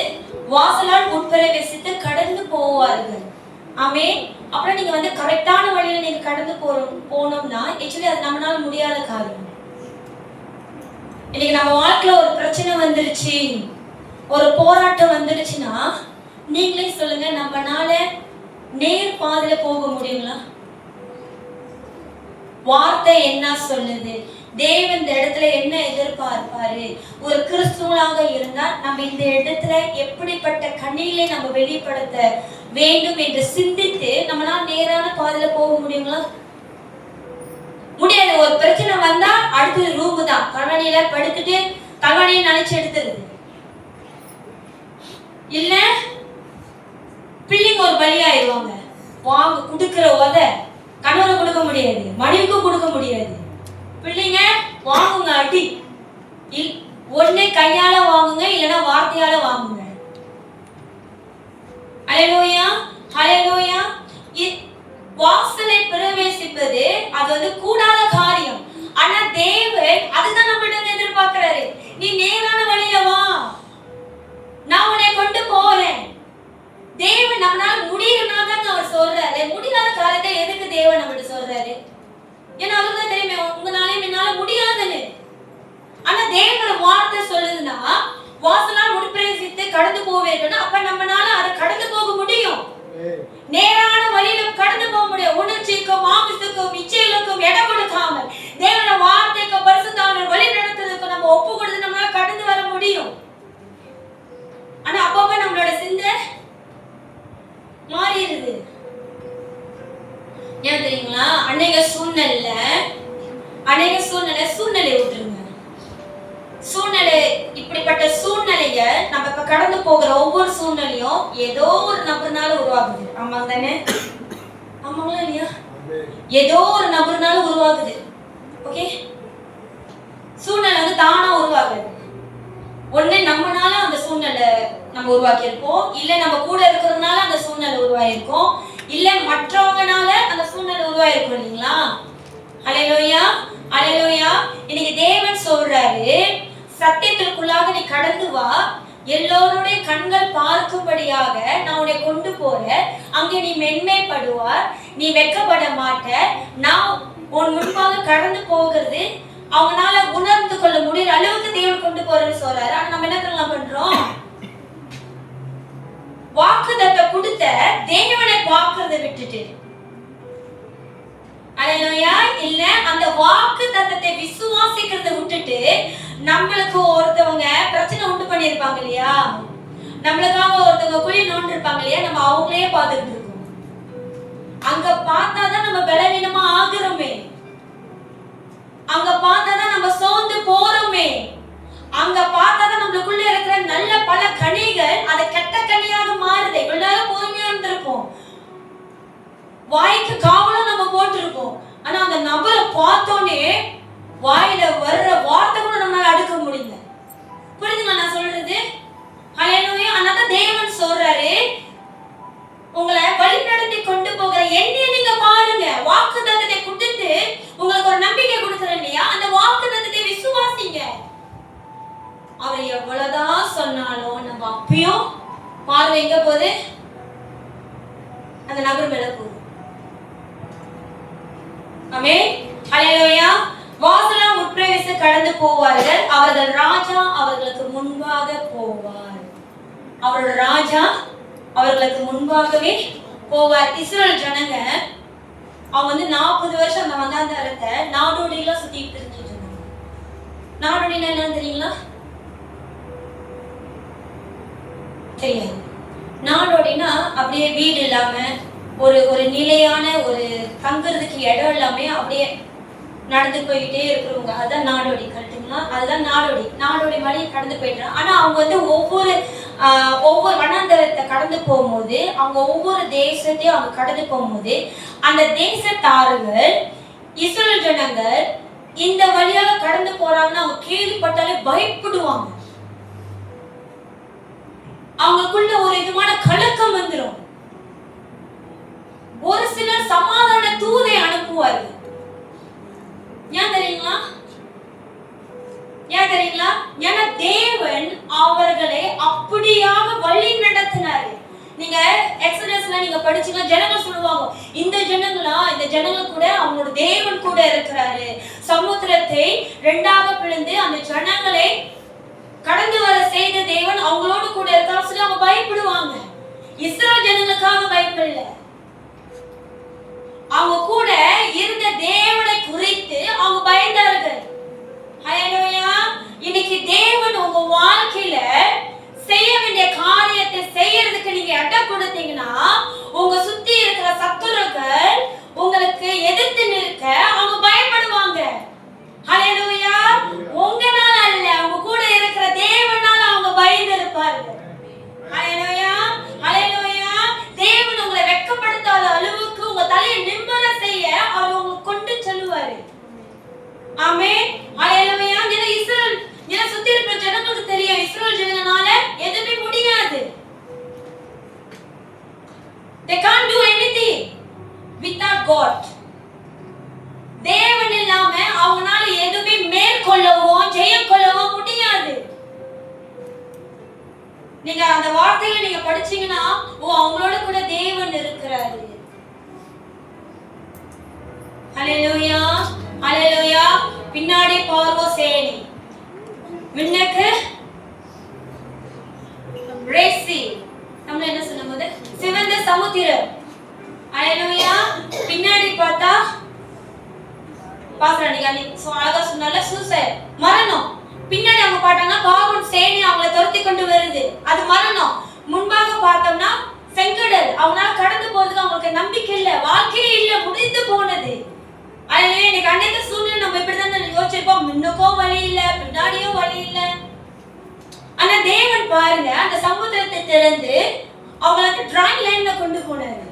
வாசலால் உட்பிரவேசித்து கடந்து போவார்கள். ஆமென். அப்புறம் நீங்க வந்து கரெக்டான வழியில நீங்க கடந்து போனோம்னா ஆக்சுவலி அது நம்மளால முடியாத காரியம். இன்னைக்கு நம்ம வாழ்க்கையில ஒரு பிரச்சனை வந்துருச்சு, ஒரு போராட்டம் வந்துருச்சுன்னா நீங்களே சொல்லுங்க, நம்மனால நேர் பாதையில போக முடியுங்களா? வார்த்தை என்ன சொல்லுது, தேவன் இந்த இடத்துல என்ன எதிர்பார்ப்பாரு? ஒரு கிறிஸ்துவனாக இருந்தா நம்ம இந்த இடத்துல எப்படிப்பட்ட கண்ணீரை நம்ம வெளிப்படுத்த வேண்டும் என்று சிந்தித்து நம்மளால நேரான பாதையில போக முடியுங்களா? முடியாது. ஒரு பிரச்சனை வந்தா அடுத்தது ரூம் தான், கல்வனியில படுத்துட்டு கல்வனியை நினைச்சு எடுத்துருது இல்ல. பிள்ளைங்க ஒரு பலியாயிருவாங்க. வாங்க குடுக்கிற உத கணவரை கொடுக்க முடியாது, மனைவிக்கும் கொடுக்க முடியாது. பிள்ளைங்க வாங்குங்க அடி, ஒண்ணே கையால வாங்குங்க, இல்லைன்னா வார்த்தையால வாங்குங்க. ஹல்லேலூயா, ஹல்லேலூயா. வாசலை பிரவேசிப்பது அது வந்து கூடாத காரியம். ஆனா தேவன் அதுதான் நம்மகிட்ட எதிர்பார்க்கிறாரு. நீ நேரான வழியில வா, நான் உன்னை கொண்டு போறேன். தேவன் நம்மளால முடியலனாதான் அவர் சொல்றாரு. முடியாத காரியத்தை எதுக்கு தேவன் நம்மகிட்ட சொல்றாரு? ஏன்னா அவருக்கு தெரியுமே உங்களால என்னால முடியாதுன்னு. ஆனா தேவனோட வார்த்தை சொல்லுதுன்னா வாசலால் உட்பிரவேசித்து கடந்து போவீர்கள்னா அப்ப நம்மளால அதை கடந்து போக முடியும். நேரான வழியில கடந்து போக முடியும். உணர்ச்சிக்கும் மாமிசத்துக்கும் இச்சைகளுக்கும் இடம் கொடுக்காமல் தேவனோட வார்த்தைக்கு பரிசுத்தமான வழி நடத்துறதுக்கு நம்ம ஒப்பு கொடுத்து நம்மளால கடந்து வர முடியும். ஆனா அப்பப்ப நம்மளோட சிந்தை மாறிடுது. ஏன் தெரியுங்களா? அநேக சூழ்நிலை விட்டுருங்க. சூழ்நிலை இப்படிப்பட்ட சூழ்நிலைய நம்ம இப்ப கடந்து போகிற ஒவ்வொரு சூழ்நிலையும் ஏதோ ஒரு நபர்னால உருவாகுது. ஆமாங்க தானே? ஆமாங்களா இல்லையா? ஏதோ ஒரு நபர்னால உருவாகுது. ஓகே, சூழ்நிலை வந்து தானா உருவாகுது. ஒண்ணு நம்மனால அந்த சூழ்நிலை நம்ம உருவாக்கி இருக்கோம், இல்ல நம்ம கூட இருக்கிறதுனால அந்த சூழ்நிலை உருவாயிருக்கும், இல்ல மற்றவங்கனால அந்த சூழ்நிலை உருவாயிருக்கும். இல்லைங்களா? ஹல்லேலூயா, ஹல்லேலூயா. இன்னைக்கு தேவன் சொல்றாரு, சத்தியத்திற்குள்ளாக நீ கடந்து வா, எல்லோருடைய கண்கள் பார்க்கும்படியாக நான் உன்னை கொண்டு போறேன். அங்கே நீ மென்மைப்படுவார், நீ வெட்கப்பட மாட்ட. நான் உன் முன்பாக கடந்து போகிறது அவங்களால உணர்ந்து கொள்ள முடியற அளவுக்கு தேவன் கொண்டு போறேன்னு சொல்றாரு. ஆனா நம்ம என்ன பண்றோம்? வாக்குத்தத்தை கொடுத்த தேவனை பார்க்கறதை விட்டுட்டு, அல்லேலூயா, இல்ல அந்த வாக்குத்தத்தத்தை விசுவாசிக்கிறதை விட்டுட்டு நம்மளுக்கு ஒருத்தவங்க பிரச்சனை உண்டு பண்ணிருப்பாங்க இல்லையா, நம்மளுக்காக ஒருத்தவங்க குழி நோண்டு இருப்பாங்க இல்லையா, நம்ம அவங்களே பார்த்துட்டு இருக்கோம். அங்க பார்த்தாதான் நம்ம பலவீனமா ஆகுறோமே, அங்க பார்த்தாதான் நம்ம சோர்ந்து போறோமே, அங்க பார்த்தாதான் நம்மளுக்குள்ள இருக்கிற நல்ல பல கனிகள் அது கெட்ட கனியாக மாறுது. இவ்வளவு நேரம் பொறுமையா இருந்திருப்போம், வாய்க்கு காவலும் நம்ம போட்டிருப்போம். ஆனா அந்த நபரை பார்த்தோன்னே வாயில வர்ற வார்த்தை கூட நம்மளால அடுக்க முடியல. புரியுதுங்களா நான் சொல்றது? ஹல்லேலூயா. அதனால தேவன் சொல்றாரு, உங்களை வழி நடத்தி கொண்டு போகிற என்னைய நீங்க பாருங்க. வாக்குத்தத்தத்தை கொடுத்து உங்களுக்கு ஒரு நம்பிக்கை கொடுக்குறேன் இல்லையா, அந்த வாக்குத்தத்தத்தை விசுவாசிங்க. அவர் எவ்வளவுதான் சொன்னாலும் நம்ம அப்பயும் பார்வை எங்க போகுது? அந்த நபர் மேல போகுது. ஆமென், ஹல்லேலூயா. வாசலா உட்பிரவேச கடந்து போவார்கள், அவர்கள் ராஜா அவர்களுக்கு முன்பாக போவார். அவரோட ராஜா அவர்களுக்கு முன்பாகவே போவார். இஸ்ரவேல் ஜனங்க அவங்க வந்து 40 வருஷம் அந்த வந்தாந்தரத்தை நாடோடிகளா சுத்திட்டு இருந்துட்டு இருந்தாங்க. நாடோடினா என்னன்னு தெரியுங்களா? தெரியாது. நாடோடினா அப்படியே வீடு இல்லாம ஒரு நிலையான ஒரு தங்குறதுக்கு இடம் இல்லாம அப்படியே நடந்து போயிட்டே இருக்கிறவங்க, அதான் நாடோடி. கரெக்டுங்களா? அதுதான் நாடோடி மலையை கடந்து போயிட்டாங்க. ஆனா அவங்க வந்து ஒவ்வொரு வனாந்தரத்தை கடந்து போகும்போது, அவங்க ஒவ்வொரு தேசத்தையும் அவங்க கடந்து போகும்போது அந்த தேசத்தார்கள் இஸ்ரவேல் ஜனங்கள் இந்த வழியாக கடந்து போறாங்கன்னு அவங்க கேள்விப்பட்டாலே பயப்படுவாங்க. அவங்களுக்குள்ள ஒரு விதமான கலக்கம் வந்துடும். ஒரு சிலர் சமாதான தூதை அனுப்புவார்கள். ஏன் தெரியுங்களா? ஏன்னா தேவன் அவர்களை அப்படியாக வழி நடத்தினாரு. நீங்க எக்ஸோடஸ்ல நீங்க படிச்சீங்கன்னா ஜனங்கள் சொல்லுவாங்க, இந்த ஜனங்கள் கூட அவங்களோட தேவன் கூட இருக்கிறாரு. சமுத்திரத்தை 2ஆக பிளந்து அந்த ஜனங்களை கடந்து வர செய்த தேவன் அவங்களோடு கூட இருக்கான்னு சொல்லி அவங்க பயப்படுவாங்க. இஸ்ரவேல் ஜனங்களுக்காக பயப்படல, அவங்க கூட இருந்த தேவனை குறித்து அவங்க பயந்தார்கள். ஹல்லேலூயா. இன்னைக்கு தேவன் உங்க வாழ்க்கையில செய்ய வேண்டிய காரியத்தை செய்யறதுக்கு நீங்க இடம் கொடுத்தீங்கன்னா, உங்க சுத்தி இருக்கிற சத்துருக்கள் உங்களுக்கு எதிர்த்து நிற்க அவங்க பயப்படுவாங்க. ஹல்லேலூயா. உங்களால அல்ல, உங்க கூட இருக்கிற தேவனால அவங்க பயந்து இருப்பார்கள். ஹல்லேலூயா, ஹல்லேலூயா. ஆமென். ஹalleluya. இந்த இஸ்ரவேல் இந்த சுத்தி இருக்கிற ஜனங்களுக்கு தெரியும் இஸ்ரவேல் ஜனங்களால எதுவுமே முடியாது. They can't do anything without God. தேவன் இல்லாம அவங்களால எதுவுமே மேற்கொள்ளவோ ஜெயம் கொள்ளவோ முடியாது. நீங்க அந்த வார்த்தையில நீங்க படிச்சீங்கன்னா அவங்களோட கூட தேவன் இருக்கிறாரு. ஹalleluya ஹalleluya. பின்னாடி பார்வோ சேனை விண்ணக்கு ரேசி நம்ம என்ன சொல்லும்போது சிவந்த சமுத்திரம். ஹalleluya. பின்னாடி பார்த்தா பாக்குறாங்க நீ அழகா சொன்னால சூசைட் மரணம். பின்னாடி அவங்க பார்த்தாங்கன்னா பார்வோன் சேனை அவங்களை துரத்தி கொண்டு வருது, அது மரணம். முன்பாக பார்த்தோம்னா செங்கடல், அவங்களால கடந்து போறதுக்கு அவங்களுக்கு நம்பிக்கை இல்ல, வாழ்க்கையே இல்ல, முடிந்து போனது. அதனால இன்னைக்கு அன்னைக்கு சூழ்நிலை நம்ம இப்படிதான் யோசிச்சிருப்போம், முன்னுக்கும் வழி இல்ல பின்னாடியும் வழி இல்ல. ஆனா தேவன் பாருங்க அந்த சமுத்திரத்தை திறந்து அவங்களுக்கு டிராயிங் லைன்ல கொண்டு போனாரு.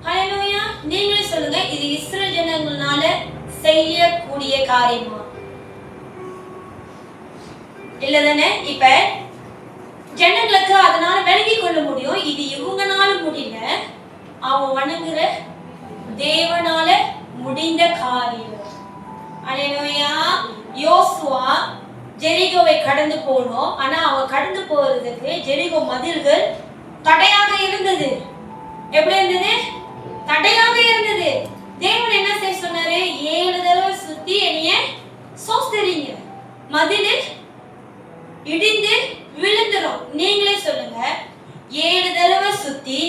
ஹalleluya. நீங்களே சொல்லுங்க, இது இஸ்ரவேல் ஜனங்களால செய்யக்கூடிய காரியமா இல்லதானே? இப்ப ஜனங்களுக்கு அதனால விளங்கி கொள்ள முடியும், இது இவங்கனால முடியல, அவன் வணங்குற தேவனால முடிந்த காரியம். ஹalleluya. யோசுவா ஜெரிகோவை கடந்து போனோம், ஆனா அவன் கடந்து போறதுக்கு ஜெரிகோ மதில்கள் தடையாக இருந்தது. எப்படி இருந்தது? தடையாக இருந்தது. தேவன் என்ன செய்ய சொன்னாரு? 7 தடவை சுத்தி என்னைய சோஸ்தரிங்க, மதில் இடிந்து விழுந்துரும். நீங்களே சொல்லுங்க, 7 தடவை சுத்தி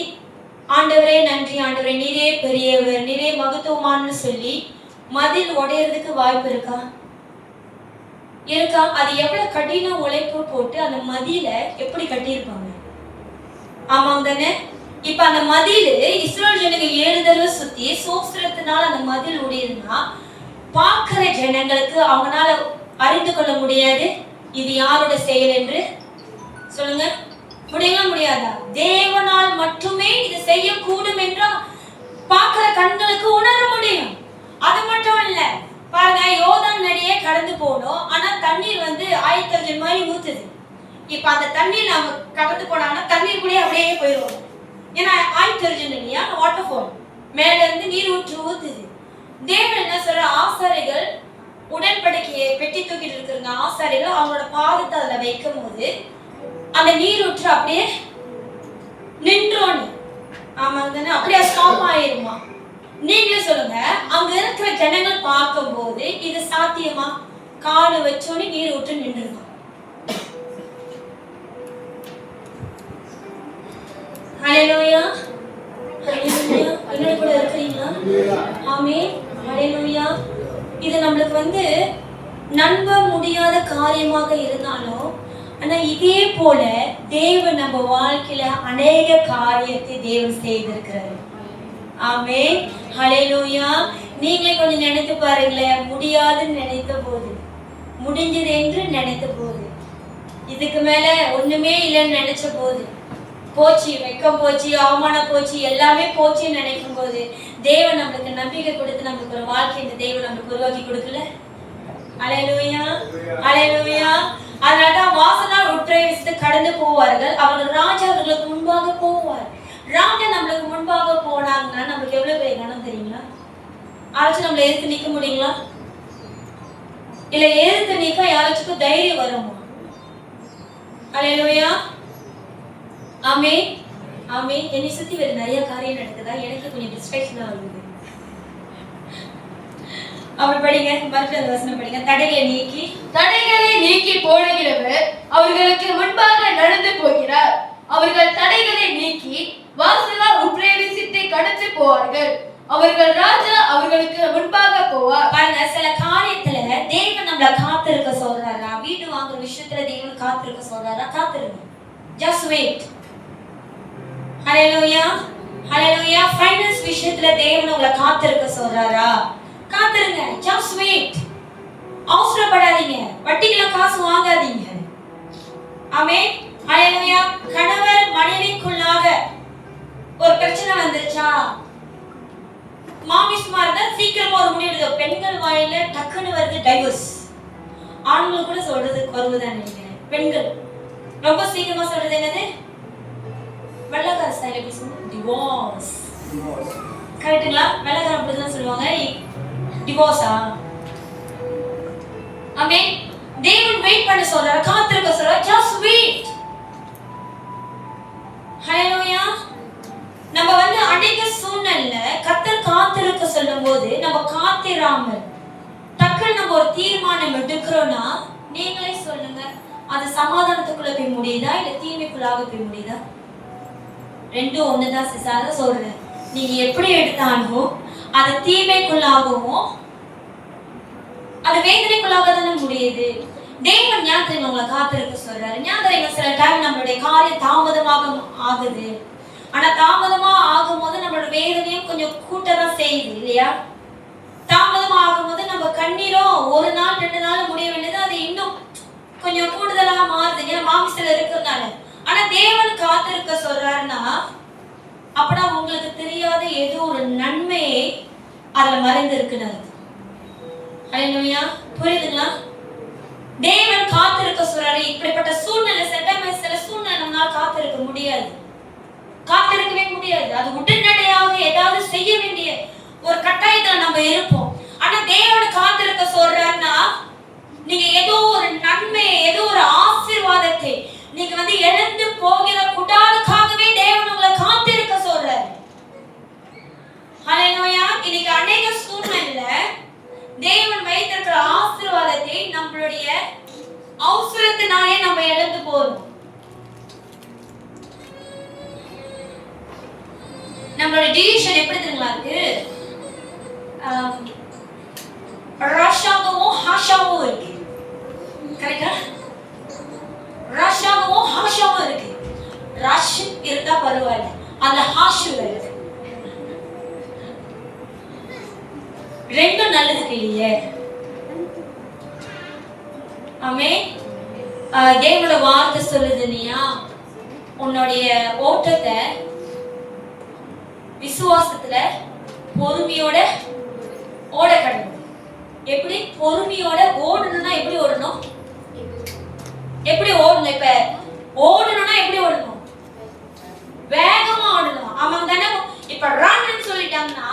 ஆண்டவரே நன்றி ஆண்டவரே நீரே பெரியவர் நீரே மகத்துவமானு சொல்லி மதில் உடையறதுக்கு வாய்ப்பு இருக்கா? இருக்கா? அது எவ்வளவு கடின உழைப்பு போட்டு அந்த மதில எப்படி கட்டியிருப்பாங்க? ஆமாங்க தானே? இப்ப அந்த மதில் இஸ்ரவேல் ஜனங்க 7 தடவை சுத்தி சோஸ்திரத்தினால அந்த மதில் உடையதுன்னா பார்க்கிற ஜனங்களுக்கு அவங்களால அறிந்து கொள்ள முடியாது இது யாரோட செயல் என்று. சொல்லுங்க, முடியுமா முடியாதா? தேவனால் மட்டுமே இது செய்யக்கூடும் என்று பார்க்கிற கண்களுக்கு உணர முடியும். அது மட்டும் இல்ல, பாருங்க யோர்தான் நதியை கடந்து போனோம், ஆனா தண்ணீர் வந்து ஆயத்தர்ஜன் மாதிரி ஊத்துது. இப்ப அந்த தண்ணீர் நம்ம கடந்து போனாங்கன்னா தண்ணீர் கூட அப்படியே போயிடுவோம். ஏன்னா ஆயத்தர்ஜன் இல்லையா, வாட்டர் ஃபால் மேல இருந்து நீர் ஊத்துது. தேவன் என்ன சொல்ற? ஆசாரிகள் உடன்படிக்கையை பெட்டி தூக்கிட்டு இருக்கிற ஆசாரிகள் அவங்களோட பாதத்தை அதுல வைக்கும் போது அந்த நீரூற்று அப்படியே நின்றோன்னு. ஆமாங்க, அப்படியே ஸ்டாப் ஆயிருமா? நீங்களே சொல்லுங்க, அங்க இருக்கிற ஜனங்கள் பார்க்கும் போது இது சாத்தியமா? காலு வச்சோன்னு நீரூற்று நின்றுமா? ஹalleluya ஹalleluya. என்னோட கூட இருக்கீங்களா? ஆமென். ஹalleluya. இது நம்மளுக்கு வந்து நம்ப முடியாத காரியமாக இருந்தாலும், ஆனா இதே போல தேவன் நம்ம வாழ்க்கையில அநேக காரியத்தை தேவன் செய்திருக்கிறார். ஆமென். ஹalleluya. நீங்களே கொஞ்சம் நினைத்து பாருங்களேன், முடியாதுன்னு நினைத்த போது, முடிஞ்சது என்று நினைத்த போது, இதுக்கு மேல ஒண்ணுமே இல்லைன்னு நினைச்ச போது, போச்சு வெக்கம் போச்சு அவமானம் போச்சு எல்லாமே போச்சுன்னு நினைக்கும் போது தேவன் நம்மளுக்கு நம்பிக்கை கொடுத்து நம்மளுக்கு ஒரு வாழ்க்கை இந்த தேவன் நம்மளுக்கு உருவாக்கி கொடுக்கல. ஹalleluya ஹalleluya. அதனாலதான் வாசனால் உட்பிரவேசித்து கடந்து போவார்கள், அவர்கள் ராஜா அவர்களுக்கு முன்பாக போவார். ராஜா நம்மளுக்கு முன்பாக போனாங்கன்னா நம்மளுக்கு எவ்வளவு பெரிய கணம் தெரியுங்களா? யாராச்சும் நம்மளை எதிர்த்து நிக்க முடியுங்களா? இல்ல எதிர்த்து நிக்க யாராச்சுக்கும் தைரியம் வருமா? ஹalleluya. ஆமென் ஆமென். என்னை சுத்தி வேற நிறைய காரியம் நடக்குதா, எனக்கு கொஞ்சம் டிஸ்ட்ராக்ஷன் ஆகுது. அவர் படிங்க, மறுபடியும் வசனம் படிங்க. தடைகளை நீக்கி போடுகிறவர் அவர்களுக்கு முன்பாக நடந்து போகிறார். அவர்கள் தடைகளை நீக்கி வாசலால் உட்பிரவேசித்து கடந்து போவார்கள். அவர்கள் ராஜா அவர்களுக்கு முன்பாக போவார். பாருங்க, சில காரியத்துல தேவன் நம்மள காத்திருக்க சொல்றாரா? வீடு வாங்குற விஷயத்துல தேவன் காத்திருக்க சொல்றாரா? காத்திருங்க. Just wait. ஹalleluya ஹalleluya. ஃபைனான்ஸ் விஷயத்துல தேவன் உங்களை காத்திருக்க சொல்றாரா? காத்திருங்க. Just wait. அவசரப்படாதீங்க, வட்டிக்கு காசு வாங்காதீங்க. ஆமென். ஹalleluya. கணவர் மனைவிக்குள்ளாக ஒரு பிரச்சனை வந்துருச்சா? மாமிசமா இருந்தா சீக்கிரமா ஒரு முடிவு எடுக்கும். பெண்கள் வாயில டக்குன்னு வருது டைவர்ஸ். ஆண்கள் கூட சொல்றது வருவதான் நினைக்கிறேன். பெண்கள் ரொம்ப சீக்கிரமா சொல்றது என்னது? வெள்ளக்கார ஸ்டைல் எப்படி சொல்லுவோம்? டிவோர்ஸ். கரெக்ட்டுங்களா? வெள்ளக்கார அப்படிதான் சொல்லுவாங்க. டிவோர்ஸா? ஆமென். தேவன் வெயிட் பண்ண சொல்றாரு, காத்திருக்க சொல்றாரு. Just wait. ஹalleluya. நம்ம அநேக சூழ்நிலையில கர்த்தர் காத்திருக்க சொல்லும்போது நம்ம காத்திராமல் டக்குன்னு நம்ம ஒரு தீர்மானம் எடுக்கிறோம்னா, நீங்களே சொல்லுங்க, அது சமாதானத்துக்குள்ள போய் முடியுதா இல்ல தீமைக்குள்ளாக போய் முடியுதா? ரெண்டும் ஒண்ணுதான் சிசார சொல்றேன். நீங்க எப்படி எடுத்தாலும் அது தீமைக்குள்ளாகவும் அது வேதனைக்குள்ளாக தானே முடியுது. தேவன் ஞாபகம் உங்களை காத்திருக்க சொல்றாரு. ஞாபகம் சில டைம் நம்மளுடைய காரியம் தாமதமாக ஆகுது. ஆனா தாமதமா ஆகும்போது நம்மளோட வேதனையும் கொஞ்சம் கூட்டதான் செய்யுது இல்லையா? தாமதமா ஆகும்போது நம்ம கண்ணீரும் ஒரு நாள் 2 நாள் முடிய வேண்டியது அது இன்னும் கொஞ்சம் கூடுதலா மாறுது. ஏன்னா மாமிசத்துல இருக்கிறதுனால. ஆனா தேவன் காத்திருக்க சொல்றாருன்னா அப்பனா உங்களுக்கு தெரியாத ஏதோ ஒரு நன்மையை அதுல மறைந்து இருக்குன்னு. ஹalleluya. புரியுதுங்களா? தேவன் காத்திருக்க சொல்றாரு. இப்படிப்பட்ட சூழ்நிலை சில சூழ்நிலை நம்மளால காத்திருக்க முடியாது. காத்திருக்கவே முடியாது. அது உடனடியாக ஏதாவது செய்ய வேண்டிய ஒரு கட்டாயத்துல நம்ம இருப்போம். ஆனா தேவன் காத்திருக்க சொல்றாருன்னா நீங்க ஏதோ ஒரு நன்மை, ஏதோ ஒரு ஆசீர்வாதத்தை நீங்க இழந்து போகிற கூடாதுக்காகவே தேவன் உங்களை காத்திருக்க சொல்றாரு. ஹalleluya. இன்னைக்கு அநேக சூழ்நிலையில தேவன் வைத்திருக்கிற ஆசீர்வாதத்தை நம்மளுடைய அவசரத்தினாலே நம்ம இழந்து போறோம். நம்மளோட டிசிஷன் எப்படி தெரியுங்களா இருக்கு? ரஷ்யாவும் ஹாஷாவும் இருக்கு. கரெக்டா? ரஷ்யாவும் ஹாஷாவும் இருக்கு. ரஷ் இருந்தா பரவாயில்ல, அந்த ஹாஷு இருக்கு. ரெண்டும் நல்லதுக்கு இல்லையே. ஆமென். தேவனோட வார்த்தை சொல்லுது இல்லையா, உன்னுடைய ஓட்டத்தை விசுவாசத்துல பொறுமையோட ஓட கடவுள். எப்படி பொறுமையோட ஓடணும்னா எப்படி ஓடணும்? எப்படி ஓடணும்? இப்ப ஓடணும்னா எப்படி ஓடணும்? வேகமா ஓடணும். அவங்க தானே இப்ப ரன்னு சொல்லிட்டாங்கன்னா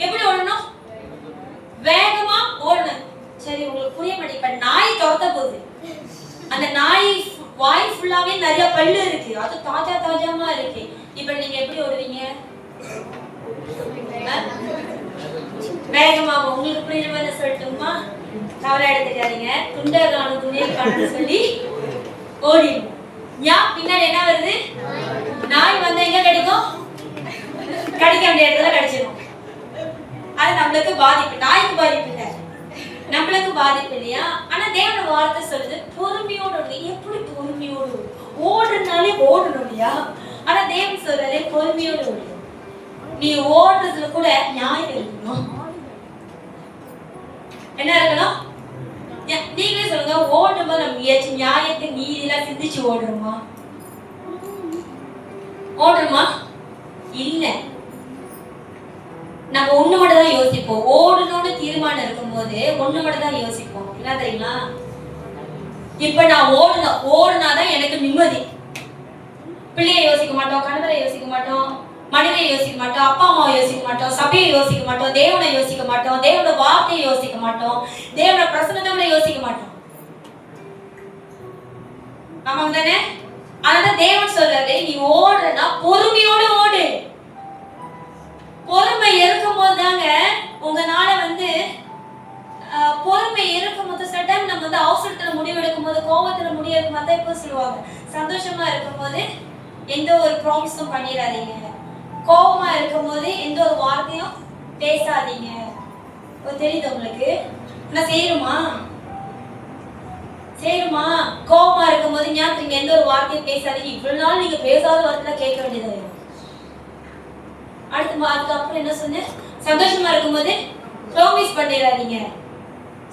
எப்படி ஓடணும்? வேகமா ஓடணும். சரி, உங்களுக்கு புரிய மாட்டேங்குது. இப்ப நாய் துரத்த போகுது. அந்த நாய் வாய் ஃபுல்லாவே நிறைய பல்லு இருக்கு, அது தாஜாமா இருக்கு. இப்ப நீங்க எப்படி ஓடுவீங்க? வேகமா. உங்களுக்கு புரியுற மாதிரி சொல்லட்டுமா? கவலை எடுத்துக்காதீங்க. துண்டகான துணியை சொல்லி ஓடிடும். ஏன் பின்னாடி என்ன வருது? நாய் எங்க கிடைக்கும்? கிடைக்க வேண்டிய இடத்துல கிடைச்சிடும். அது நம்மளுக்கு பாதிப்பு. நாய்க்கு பாதிப்பு இல்லை, நம்மளுக்கு பாதிப்பு இல்லையா? ஆனா தேவனோட வார்த்தை சொல்லுது பொறுமையோடு. எப்படி பொறுமையோடு ஓடுனாலே ஓடணும் இல்லையா? ஆனா தேவன் சொல்றாரு பொறுமையோடு ஓடு. நீ ஓடுறதுல கூட நியாயம் இருக்கணும். என்ன இருக்கணும்? நீங்களே சொல்லுங்க, ஓடும்போது நம்ம நியாயத்தை நீதியெல்லாம் சிந்திச்சு ஓடுறோமா? ஓடுறோமா? இல்ல. நம்ம ஒண்ணு மட்டும் தான் யோசிப்போம். ஓடணும்னு தீர்மானம் இருக்கும்போது ஒண்ணு மட்டும் தான் யோசிப்போம். என்ன தெரியுங்களா? இப்ப நான் ஓடுனாதான் எனக்கு நிம்மதி. பிள்ளையை யோசிக்க மாட்டோம், கணவரை யோசிக்க மாட்டோம், மனைவியை யோசிக்க மாட்டோம், அப்பா அம்மாவை யோசிக்க மாட்டோம், சபையை யோசிக்க மாட்டோம், தேவனை யோசிக்க மாட்டோம், தேவனோட வார்த்தையை யோசிக்க மாட்டோம், தேவனோட பிரசன்னத்தை யோசிக்க மாட்டோம். ஆமாங்க தானே? அதனால தேவன் சொல்றாரு, நீ ஓடுறனா பொறுமையோடு ஓடு. பொறுமை இருக்கும் போது தாங்க உங்களால பொறுமை இருக்கும் போது சில டைம் நம்ம அவசரத்துல முடிவெடுக்கும் போது, கோபத்துல முடிவெடுக்கும் போது இப்போ சொல்லுவாங்க, சந்தோஷமா இருக்கும் போது எந்த ஒரு ப்ராமிஸும் பண்ணிடாதீங்க, கோபமா இருக்கும் போது எந்த ஒரு வார்த்தையும் பேசாதீங்க. தெரியுது உங்களுக்கு? நான் செய்யணுமா? கோபமா இருக்கும் போது நீங்க எந்த ஒரு வார்த்தையும் பேசாதீங்க. இவ்வளவு நாள் நீங்க பேசாத வார்த்தை கேட்க வேண்டியது. அதுக்கப்புறம் என்ன சொன்னேன்? சந்தோஷமா இருக்கும்போது ப்ராமிஸ் பண்ணிடாதீங்க.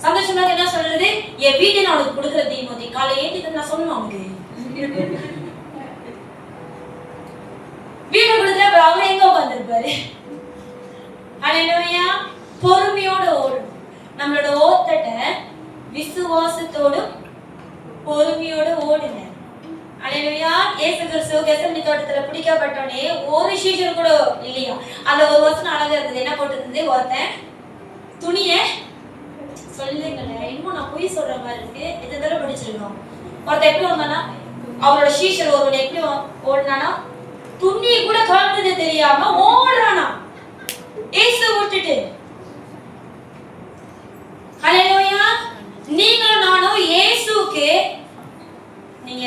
சந்தோஷமா என்ன சொல்றது? என் வீட்டை நான் உனக்கு கொடுக்குற தீமோதி, காலை ஏற்றிட்டு நான் சொல்லணும் அவனுக்கு. வீட்டை கொடுக்குற அவர் எங்க உட்காந்துருப்பாரு? ஹல்லேலூயா. பொறுமையோட ஓடணும். நம்மளோட ஓட்டத்தை விசுவாசத்தோடும் பொறுமையோட ஓடுங்க. ஹல்லேலூயா. இயேசு கிறிஸ்து கெத்செமனே தோட்டத்துல பிடிக்கப்பட்டோனே ஒரு சீஷர் கூட இல்லையா. அந்த ஒரு வசனம் அழகா இருந்தது. என்ன போட்டிருந்தது? ஒருத்தன் துணிய சொல்லுங்களேன், இன்னும் நான் பொய் சொல்ற மாதிரி இருக்கு. எத்தனை தடவை படிச்சிருக்கோம்? ஒருத்தன் எப்படி வந்தானா, அவரோட சீஷர் ஒருவன் எப்படி ஓடினானா, துணியை கூட கலந்தது தெரியாம ஓடுறானா இயேசு விட்டுட்டு. ஹல்லேலூயா. நீங்களும் நானும் இயேசுக்கு நீங்க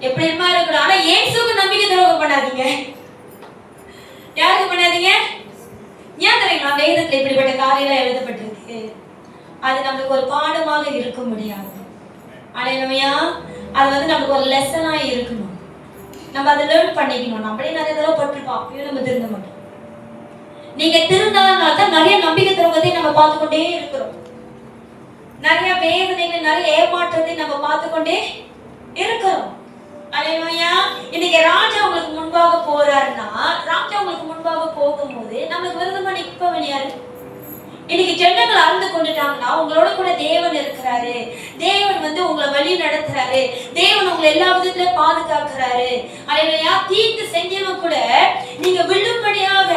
எப்படி இருக்கணும். ஆனா இயேசுக்கு நம்பிக்கை துரோகம் பண்ணாதீங்க. யாருக்கு பண்ணாதீங்க? ஏன் தெரியுமா? வேதத்துல இப்படிப்பட்ட காரியெல்லாம் எழுதப்பட்டிருக்கு. அது நமக்கு ஒரு பாடமாக இருக்க முடியாது. ஹல்லேலூயா. அது நமக்கு ஒரு லெசனா இருக்கணும். நம்ம அதை லேர்ன் பண்ணிக்கணும். நம்மளே நிறைய தடவை பட்டிருப்போம், அப்பயும் நம்ம திருந்த மாட்டோம். நீங்க திருந்தாதனால தான் நிறைய நம்பிக்கை துரோகத்தை நம்ம பார்த்துக்கொண்டே இருக்கிறோம். நிறைய வேதனைகள், நிறைய ஏமாற்றத்தை நம்ம பார்த்துக்கொண்டே இருக்கிறோம். ஹல்லேலூயா. இன்னைக்கு ராஜா உங்களுக்கு முன்பாக போறாருன்னா, ராஜா உங்களுக்கு முன்பாக போகும்போது நம்மளுக்கு விருதமா நிற்பவன் யாரு? இன்னைக்கு ஜனங்கள் அறிந்து கொண்டுட்டாங்கன்னா உங்களோட கூட தேவன் இருக்கிறாரு. தேவன் உங்களை வழி நடத்துறாரு. தேவன் உங்களை எல்லா விதத்திலும் பாதுகாக்கிறாரு. ஹல்லேலூயா. தீங்கு செஞ்சவன் கூட நீங்க விழும்படியாக,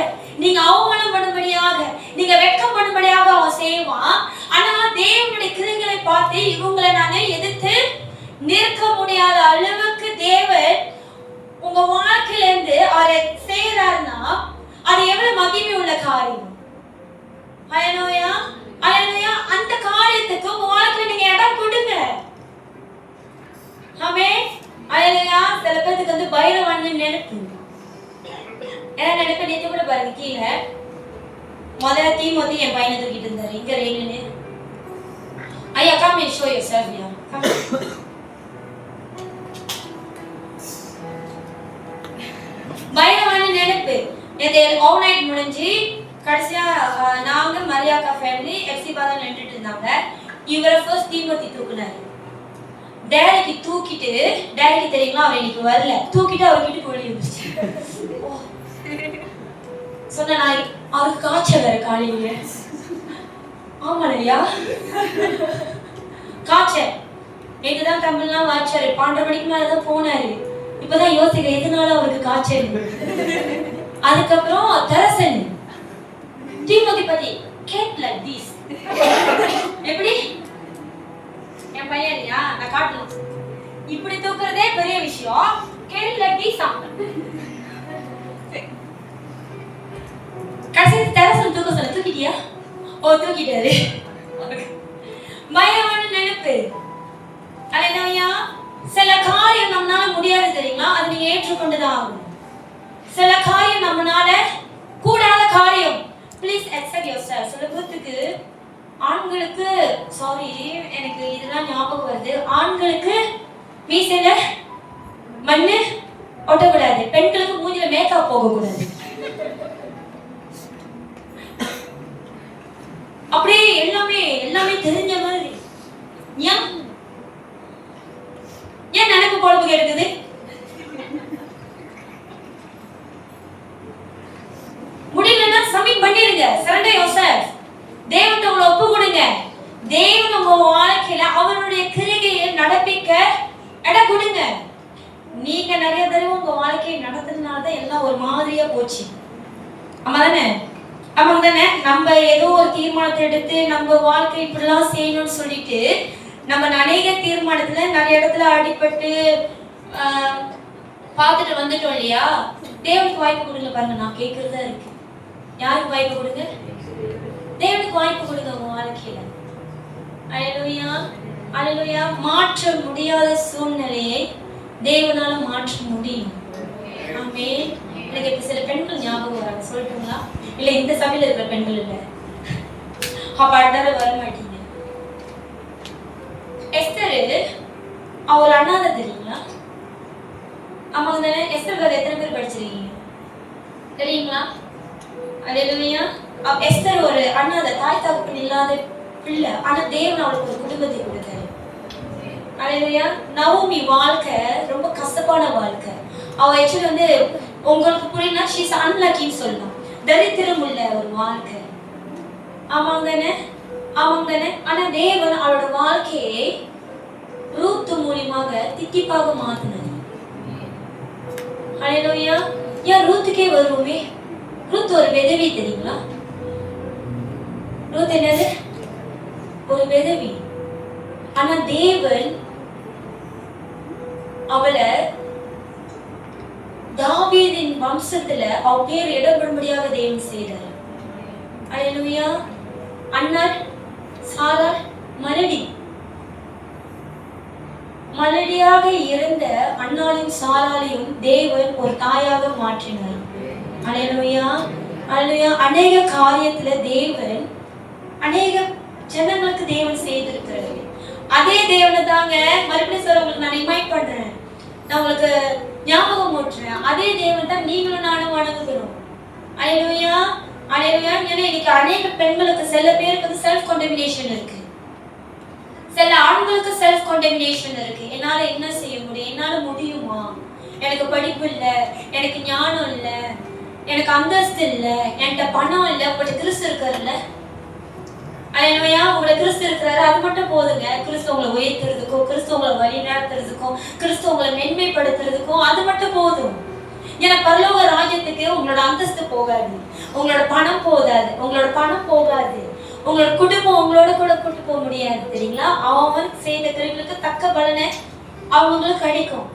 நீங்க அவமானம் பண்ணும்படியாக, நீங்க வெட்கம் பண்ணும்படியாக அவன் செய்வான். ஆனா தேவனுடைய கிரியைகளை பார்த்து இவங்களை நானே எதிர்த்து நிற்க முடியாத அளவுக்கு தேவன் உங்க வாழ்க்கையில இருந்து அவரை செய்யறாருன்னா அது எவ்வளவு மகிமை உள்ள காரியம். ஹல்லேலூயா. ஹல்லேலூயா. அந்த காரியத்துக்கு உங்க வாழ்க்கையில நீங்க இடம் கொடுங்க. ஆமென். ஹல்லேலூயா. சில பேருக்கு பைரவன் நினைப்பு. என்ன நினைப்பு? நேத்து கூட பாருங்க, கீழே முதல்ல தீமோத்தி என் பையனை தூக்கிட்டு இருந்தாரு. இங்க ரெயின்னு ஐயா come and show yourself here. பைரவான நினைப்பு. இது ஓவர் நைட் முடிஞ்சு கடைசியா நாங்க மரியாக்கா ஃபேமிலி எஃப்சி பாதா நின்றுட்டு இருந்தாங்க. இவரை ஃபர்ஸ்ட் தீமோத்தி தூக்குனாரு. டேடிக்கு தூக்கிட்டு, டேடிக்கு தெரியுமா அவன் இன்னைக்கு வரல, தூக்கிட்டு அவர்கிட்ட போய் இருந்துச்சு. சொன்ன நான் அவருக்கு காய்ச்சல் வேற காலையில. ஆமாலையா காய்ச்சல். நேற்றுதான் தமிழ்லாம் வாய்ச்சாரு. 12 மணிக்கு மேலதான் போனாரு. இப்பதான் யோசிக்கிறேன் எதனால அவருக்கு காய்ச்சல். அதுக்கப்புறம் தரசன் தீமோத்தி பத்தி கேட் லைக் திஸ். எப்படி என் பையன் இல்லையா, நான் காட்டணும். இப்படி தூக்குறதே பெரிய விஷயம். Get like this. கடைசி தரசன் தூக்க சொல்ல, தூக்கிட்டியா? ஓ தூக்கிட்டாரு. பயமான நினைப்பு. ஹல்லேலூயா. சில காரியம் நம்மளால முடியாது தெரியுமா, அது நீங்க ஏற்றுக்கொண்டுதான் ஆகணும். சில காரியம் நம்மளால கூடாத காரியம், ப்ளீஸ் அக்செப்ட் யுவர்செல்ஃப். சில பேருக்கு ஆண்களுக்கு, சாரி எனக்கு இதெல்லாம் ஞாபகம் வருது, ஆண்களுக்கு மீசையில மண்ணு ஒட்டக்கூடாது, பெண்களுக்கு மூஞ்சில மேக்கப் போகக்கூடாது. அப்படியே எல்லாமே தெரிஞ்ச மாதிரி. ஏன் நினைப்பு பொழப்பு கேட்குது? முடியலன்னா சப்மிட் பண்ணிருங்க. Surrender yourself. தேவனை உங்களை ஒப்பு கொடுங்க. தேவன் உங்க வாழ்க்கையில அவருடைய கிரியையை நடப்பிக்க இடம் கொடுங்க. நீங்க நிறைய தடவை உங்க வாழ்க்கையை நடத்துறதுனாலதான் எல்லாம் ஒரு மாதிரியா போச்சு. ஆமா தானே? ஆமாங்க தானே? நம்ம ஏதோ ஒரு தீர்மானத்தை எடுத்து நம்ம வாழ்க்கை இப்படிலாம் செய்யணும்னு சொல்லிட்டு நம்ம அநேக தீர்மானத்துல நிறைய இடத்துல அடிபட்டு பார்த்துட்டு வந்துட்டோம் இல்லையா? தேவனுக்கு வாய்ப்பு கொடுங்க. பாருங்க, நான் கேட்கறதா இருக்கு. யாருக்கு வாய்ப்பு கொடுங்க? தேவனுக்கு வாய்ப்பு கொடுங்க உங்க வாழ்க்கையில. ஹல்லேலூயா. ஹல்லேலூயா. மாற்ற முடியாத சூழ்நிலையை தேவனால மாற்ற முடியும். ஆமென். எனக்கு இப்ப சில பெண்கள் ஞாபகம் வராங்க, சொல்லட்டுங்களா? இல்ல இந்த சபையில இருக்கிற பெண்கள் இல்ல, அப்ப அடுத்த வர மாட்டீங்க. எஸ்தர் அவர் அண்ணாத தெரியுங்களா? ஆமாங்க தானே? எஸ்தர் கதை எத்தனை பேர் படிச்சிருக்கீங்க தெரியுங்களா? ஹல்லேலூயா. எஸ்தர் ஒரு அண்ணாத, தாய் தகப்பன் இல்லாத பிள்ளை. ஆனா தேவன் அவளுக்கு ஒரு குடும்பத்தை கொடுத்தாரு. ஹல்லேலூயா. நவோமி வாழ்க்கை ரொம்ப கசப்பான வாழ்க்கை. அவ ஆக்சுவலி உங்களுக்கு புரியல, ஷீஸ் அன்லக்கின்னு சொல்லலாம். தரித்திரம் உள்ள ஒரு வாழ்க்கை. ஆமாங்கன்னு ஆமாங்கன்னு. ஆனா தேவன் அவரோட வாழ்க்கையை ரூத் மூலியமாக தித்திப்பாக மாத்தினார். ஹல்லேலூயா. ஏன் ரூத்துக்கே வருவோமே? ரூத் ஒரு விதவி, தெரியுங்களா? ரூத் என்னது? ஒரு விதவி. ஆனா தேவன் அவளை தாவீதின் வம்சத்துல அவ பேர் இடம்படும்படியாக தேவன் செய்தார். ஹல்லேலூயா. அன்னார் சாரார் மலடியாக இருந்த அன்னாளையும் சாராளையும் தேவன் ஒரு தாயாக மாற்றினார். ஹல்லேலூயா. ஹல்லேலூயா. அநேக காரியத்துல தேவன் அநேக ஜனங்களுக்கு தேவன் செய்திருக்கிறார். அதே தேவனை தாங்க மறுபடியும் சொல்ல உங்களுக்கு நான் ரிமைண்ட் பண்றேன், நான் உங்களுக்கு ஞாபகம் ஊட்டுறேன். அதே தேவன் தான் நீங்களும் நானும் வணங்குகிறோம். ஹல்லேலூயா. ஹல்லேலூயா. ஏன்னா இன்னைக்கு அநேக பெண்களுக்கு, சில பேருக்கு வந்து செல்ஃப் கண்டெமினேஷன் இருக்கு, சில ஆண்களுக்கு செல்ஃப் கண்டெமினேஷன் இருக்கு. என்னால என்ன செய்ய முடியும்? என்னால முடியுமா? எனக்கு படிப்பு இல்ல, எனக்கு ஞானம் இல்ல, எனக்கு அந்தஸ்து இல்ல, என்கிட்ட பணம் இல்ல. உங்கள்கிட்ட கிறிஸ்து இருக்காருல்ல. ஹல்லேலூயா. உங்களை கிறிஸ்து இருக்கிறாரு, அது மட்டும் போதுங்க. கிறிஸ்து உங்களை உயர்த்துறதுக்கும், கிறிஸ்து உங்களை வழி நடத்துறதுக்கும், கிறிஸ்து உங்களை மென்மைப்படுத்துறதுக்கும் அது மட்டும் போதும். ஏன்னா பரலோக ராஜ்யத்துக்கு உங்களோட அந்தஸ்து போகாது, உங்களோட பணம் போகாது, உங்களோட குடும்பம் உங்களோட கூட கூட்டு போக முடியாது. தெரியுங்களா? அவன் செய்த கிரிகளுக்கு தக்க பலனை அவங்களுக்கு கிடைக்கும்.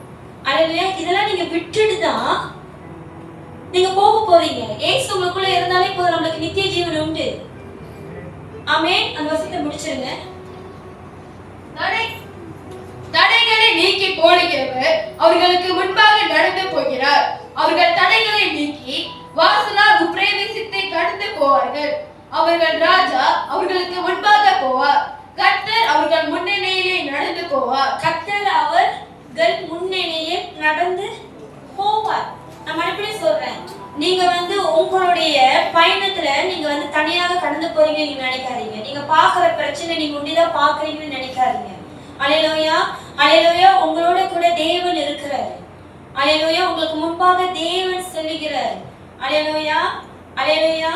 ஹல்லேலூயா. இதெல்லாம் நீங்க விட்டுட்டு தான் நீங்க போக போறீங்க. ஏசு உங்களுக்குள்ள இருந்தாலே போதும், நம்மளுக்கு நித்திய ஜீவன் உண்டு. ஆமென். அந்த வசனத்தை முடிச்சிருங்க. தடைகளை நீக்கி போடுகிறவர் அவர்களுக்கு முன்பாக நடந்து போகிறார். அவர்கள் தடைகளை நீக்கி வாசலால் உப்பிரவேசித்தை கடந்து போவார்கள். அவர்கள் ராஜா அவர்களுக்கு முன்பாக போவார். கர்த்தர் அவர்கள் முன்னணியிலே நடந்து போவார். கர்த்தர் அவர்கள் முன்னணியே நடந்து போவார். நான் மறுபடியும் சொல்றேன், நீங்க வந்து உங்களுடைய பயணத்துல நீங்க வந்து தனியாக கடந்து போறீங்க நீங்க நினைக்காதீங்க. நீங்க பாக்குற பிரச்சனை நீங்க உண்டிதான் பாக்குறீங்கன்னு நினைக்காதீங்க. ஹல்லேலூயா. ஹல்லேலூயா. உங்களோட கூட தேவன் இருக்கிறார். ஹல்லேலூயா. உங்களுக்கு முன்பாக தேவன் செல்லுகிறார். ஹல்லேலூயா. ஹல்லேலூயா.